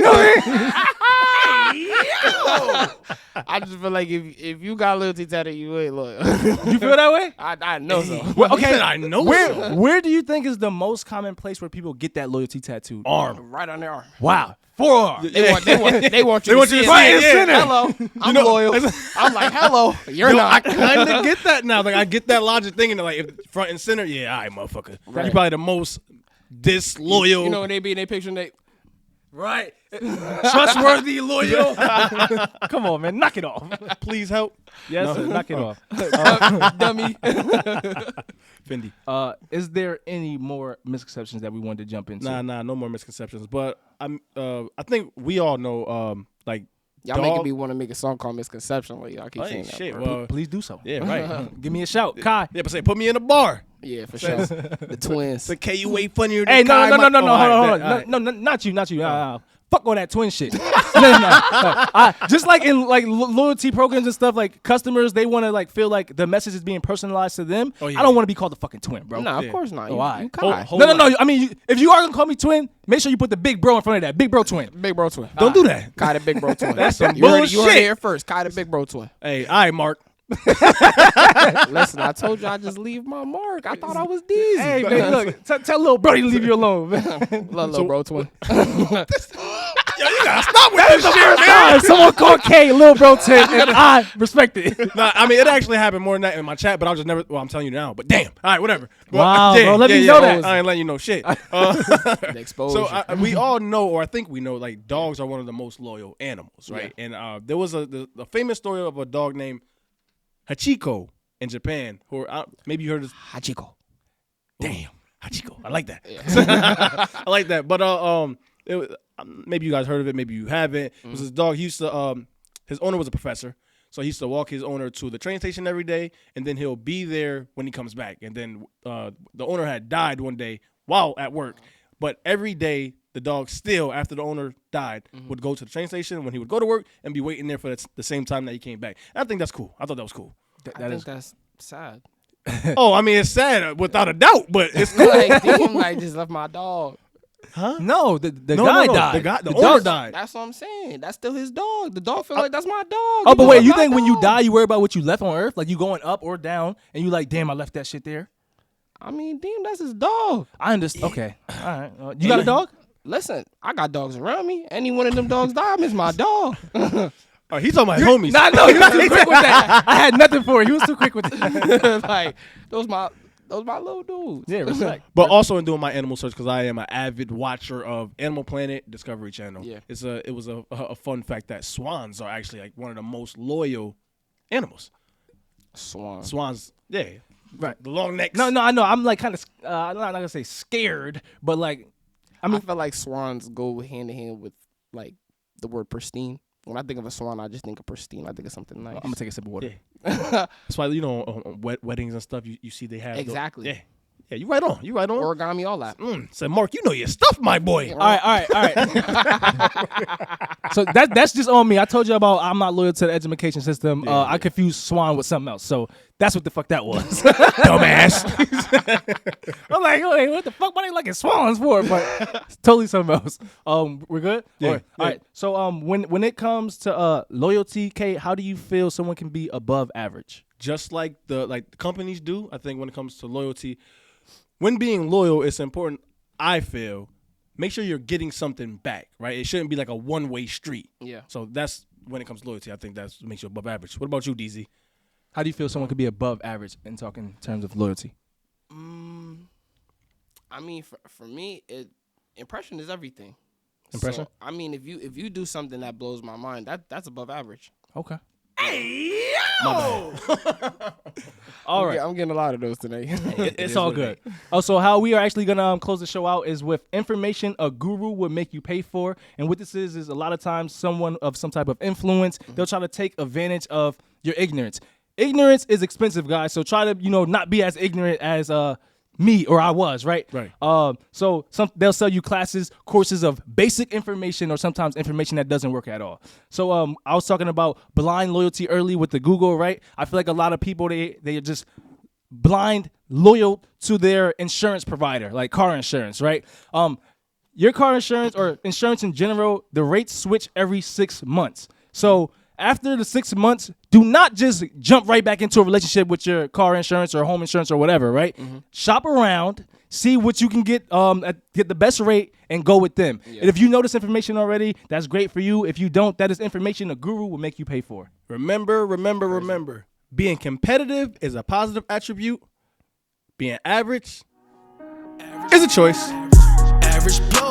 Speaker 4: I just feel like if you got a loyalty tattoo, you ain't loyal.
Speaker 3: You feel that way?
Speaker 4: I know so.
Speaker 3: Well,
Speaker 2: He said, I know so.
Speaker 3: Where do you think is the most common place where people get that loyalty tattoo?
Speaker 2: Arm.
Speaker 4: Right on their arm.
Speaker 3: Wow. Forearm.
Speaker 4: They want you
Speaker 2: They want
Speaker 4: to
Speaker 2: you to
Speaker 4: see it.
Speaker 2: see it, yeah.
Speaker 4: Hello, I'm loyal. I'm like, hello, you're
Speaker 2: Yo, I
Speaker 4: not.
Speaker 2: kind of get that now. Like I get that logic thinking like if front and center, yeah, all right, motherfucker.
Speaker 4: Right.
Speaker 2: You probably the most disloyal.
Speaker 4: You know when they be in their picture and they
Speaker 3: Right. Trustworthy, loyal. Come on, man. Knock it off.
Speaker 2: Please help.
Speaker 3: Yes, sir, knock it off.
Speaker 4: dummy.
Speaker 2: Fendi.
Speaker 3: Is there any more misconceptions that we wanted to jump into?
Speaker 2: Nah, no more misconceptions. But I think we all know like
Speaker 4: Y'all
Speaker 2: dog-
Speaker 4: making me want to make a song called Misconception. Like y'all keep
Speaker 2: Hey,
Speaker 4: saying that.
Speaker 2: shit.
Speaker 4: bro.
Speaker 2: Well,
Speaker 3: Please do so.
Speaker 2: yeah, right.
Speaker 3: Give me a shout. Kai.
Speaker 2: Yeah, but say put me in a bar.
Speaker 4: Yeah, for sure. The twins.
Speaker 2: The K you way funnier.
Speaker 3: Hey,
Speaker 2: than
Speaker 3: no,
Speaker 2: Kai,
Speaker 3: hold
Speaker 2: my-
Speaker 3: on.
Speaker 2: Oh, all right,
Speaker 3: No,
Speaker 2: all right.
Speaker 3: no, not you. Fuck all that twin shit. No. Just like in like loyalty programs and stuff, like customers, they want to like feel like the message is being personalized to them.
Speaker 2: Oh, yeah.
Speaker 3: I don't want to be called the fucking twin, bro.
Speaker 4: Nah,
Speaker 2: Yeah.
Speaker 4: of course not.
Speaker 3: Oh,
Speaker 4: You,
Speaker 3: all right.
Speaker 4: you Kai.
Speaker 2: Hold
Speaker 3: No. I mean, if you are gonna call me twin, make sure you put the big bro in front of that. Big bro twin.
Speaker 4: Big bro twin.
Speaker 2: Don't do that.
Speaker 4: Kai the big bro twin.
Speaker 2: That's some
Speaker 4: you heard it
Speaker 2: bullshit.
Speaker 4: here first. Kai the big bro twin.
Speaker 2: Hey, all right, Mark.
Speaker 4: Listen, I told you I just leave my mark. I thought I was Dizzy.
Speaker 3: Hey, man, look, tell little Brody to leave you alone. Man.
Speaker 4: Little bro twin.
Speaker 2: Yo, you gotta stop with this shit, man.
Speaker 3: Someone called K little bro twin, and I respect it.
Speaker 2: Nah, I mean, it actually happened more than that in my chat, but I'll just never. Well, I'm telling you now. But damn. All right, whatever. But,
Speaker 3: Wow, bro, let me know that.
Speaker 2: I ain't letting you know shit.
Speaker 4: The exposure.
Speaker 2: So we all know, or I think we know, like dogs are one of the most loyal animals, right?
Speaker 4: Yeah.
Speaker 2: And there was the famous story of a dog named Hachiko in Japan. Who maybe you heard of
Speaker 4: Hachiko.
Speaker 2: Damn, Hachiko. I like that. I like that. But it was, maybe you guys heard of it. Maybe you haven't. It was this dog. He used to. His owner was a professor, so he used to walk his owner to the train station every day, and then he'll be there when he comes back. And then the owner had died one day while at work, but every day the dog still, after the owner died, would go to the train station when he would go to work and be waiting there for the same time that he came back. And I think that's cool. I thought that was cool.
Speaker 4: I think that's sad.
Speaker 2: Oh, I mean, it's sad without a doubt, but it's cool.
Speaker 4: Like, damn, I just left my dog.
Speaker 3: No, the
Speaker 2: No,
Speaker 3: guy
Speaker 2: no.
Speaker 3: died.
Speaker 2: The owner died.
Speaker 4: That's what I'm saying. That's still his dog. The dog feel like that's my dog.
Speaker 3: Oh, but wait, you
Speaker 4: my
Speaker 3: think when you
Speaker 4: dog.
Speaker 3: die, you worry about what you left on Earth? Like you going up or down, and you like, damn, I left that shit there?
Speaker 4: I mean, damn, that's his dog.
Speaker 3: I understand. Okay. All right. You got a dog?
Speaker 4: Listen, I got dogs around me. Any one of them dogs die, I miss my dog.
Speaker 2: Oh, he's talking about homies.
Speaker 3: Nah, no, he was too quick with that. I had nothing for it. He was too quick with it.
Speaker 4: Like those my little dudes.
Speaker 3: Yeah, respect.
Speaker 2: But also in doing my animal search, because I am an avid watcher of Animal Planet, Discovery Channel.
Speaker 4: Yeah.
Speaker 2: It was a fun fact that swans are actually like one of the most loyal animals. Swans, yeah, right. The long necks.
Speaker 3: No, I know. I'm like kind of. I'm not gonna say scared, but like,
Speaker 4: I feel like swans go hand in hand with like the word pristine. When I think of a swan, I just think of pristine. I think of something nice.
Speaker 3: I'm gonna take a sip of water.
Speaker 2: Yeah. That's why on weddings and stuff, you see they have
Speaker 4: exactly.
Speaker 2: Yeah, you right on.
Speaker 4: Origami, all that.
Speaker 2: Said Mark, you know your stuff, my boy.
Speaker 3: All right. So that's just on me. I told you about I'm not loyal to the education system. I confused swan with something else. So that's what the fuck that was.
Speaker 2: Dumbass.
Speaker 3: I'm like, wait, what the fuck? What are they liking swans for? But it's totally something else. We're good?
Speaker 2: Yeah.
Speaker 3: All right. So when it comes to loyalty, Kate, how do you feel someone can be above average?
Speaker 2: Just like the companies do, I think when it comes to loyalty, when being loyal, it's important, I feel, make sure you're getting something back, right? It shouldn't be like a one-way street.
Speaker 4: Yeah.
Speaker 2: So that's when it comes to loyalty, I think that makes you above average. What about you, DZ?
Speaker 3: How do you feel someone could be above average in terms of loyalty?
Speaker 4: I mean, for me, impression is everything.
Speaker 2: Impression?
Speaker 4: So, I mean, if you do something that blows my mind, that's above average.
Speaker 3: Okay.
Speaker 4: All right, I'm getting a lot of those today.
Speaker 3: It's all good. So how we are actually gonna close the show out is with information a guru would make you pay for. And what this is a lot of times someone of some type of influence, they'll try to take advantage of your ignorance. Ignorance is expensive, guys. So try to not be as ignorant as me or I was, right?
Speaker 2: Right.
Speaker 3: So they'll sell you courses of basic information or sometimes information that doesn't work at all. So I was talking about blind loyalty early with the Google, right? I feel like a lot of people, they are just blind loyal to their insurance provider, like car insurance, right? Your car insurance or insurance in general, the rates switch every 6 months. So after the 6 months, do not just jump right back into a relationship with your car insurance or home insurance or whatever, right? Mm-hmm. Shop around, see what you can get the best rate, and go with them. Yeah. And if you know this information already, that's great for you. If you don't, that is information a guru will make you pay for.
Speaker 2: Remember, being competitive is a positive attribute. Being average is a choice.
Speaker 1: Average blow.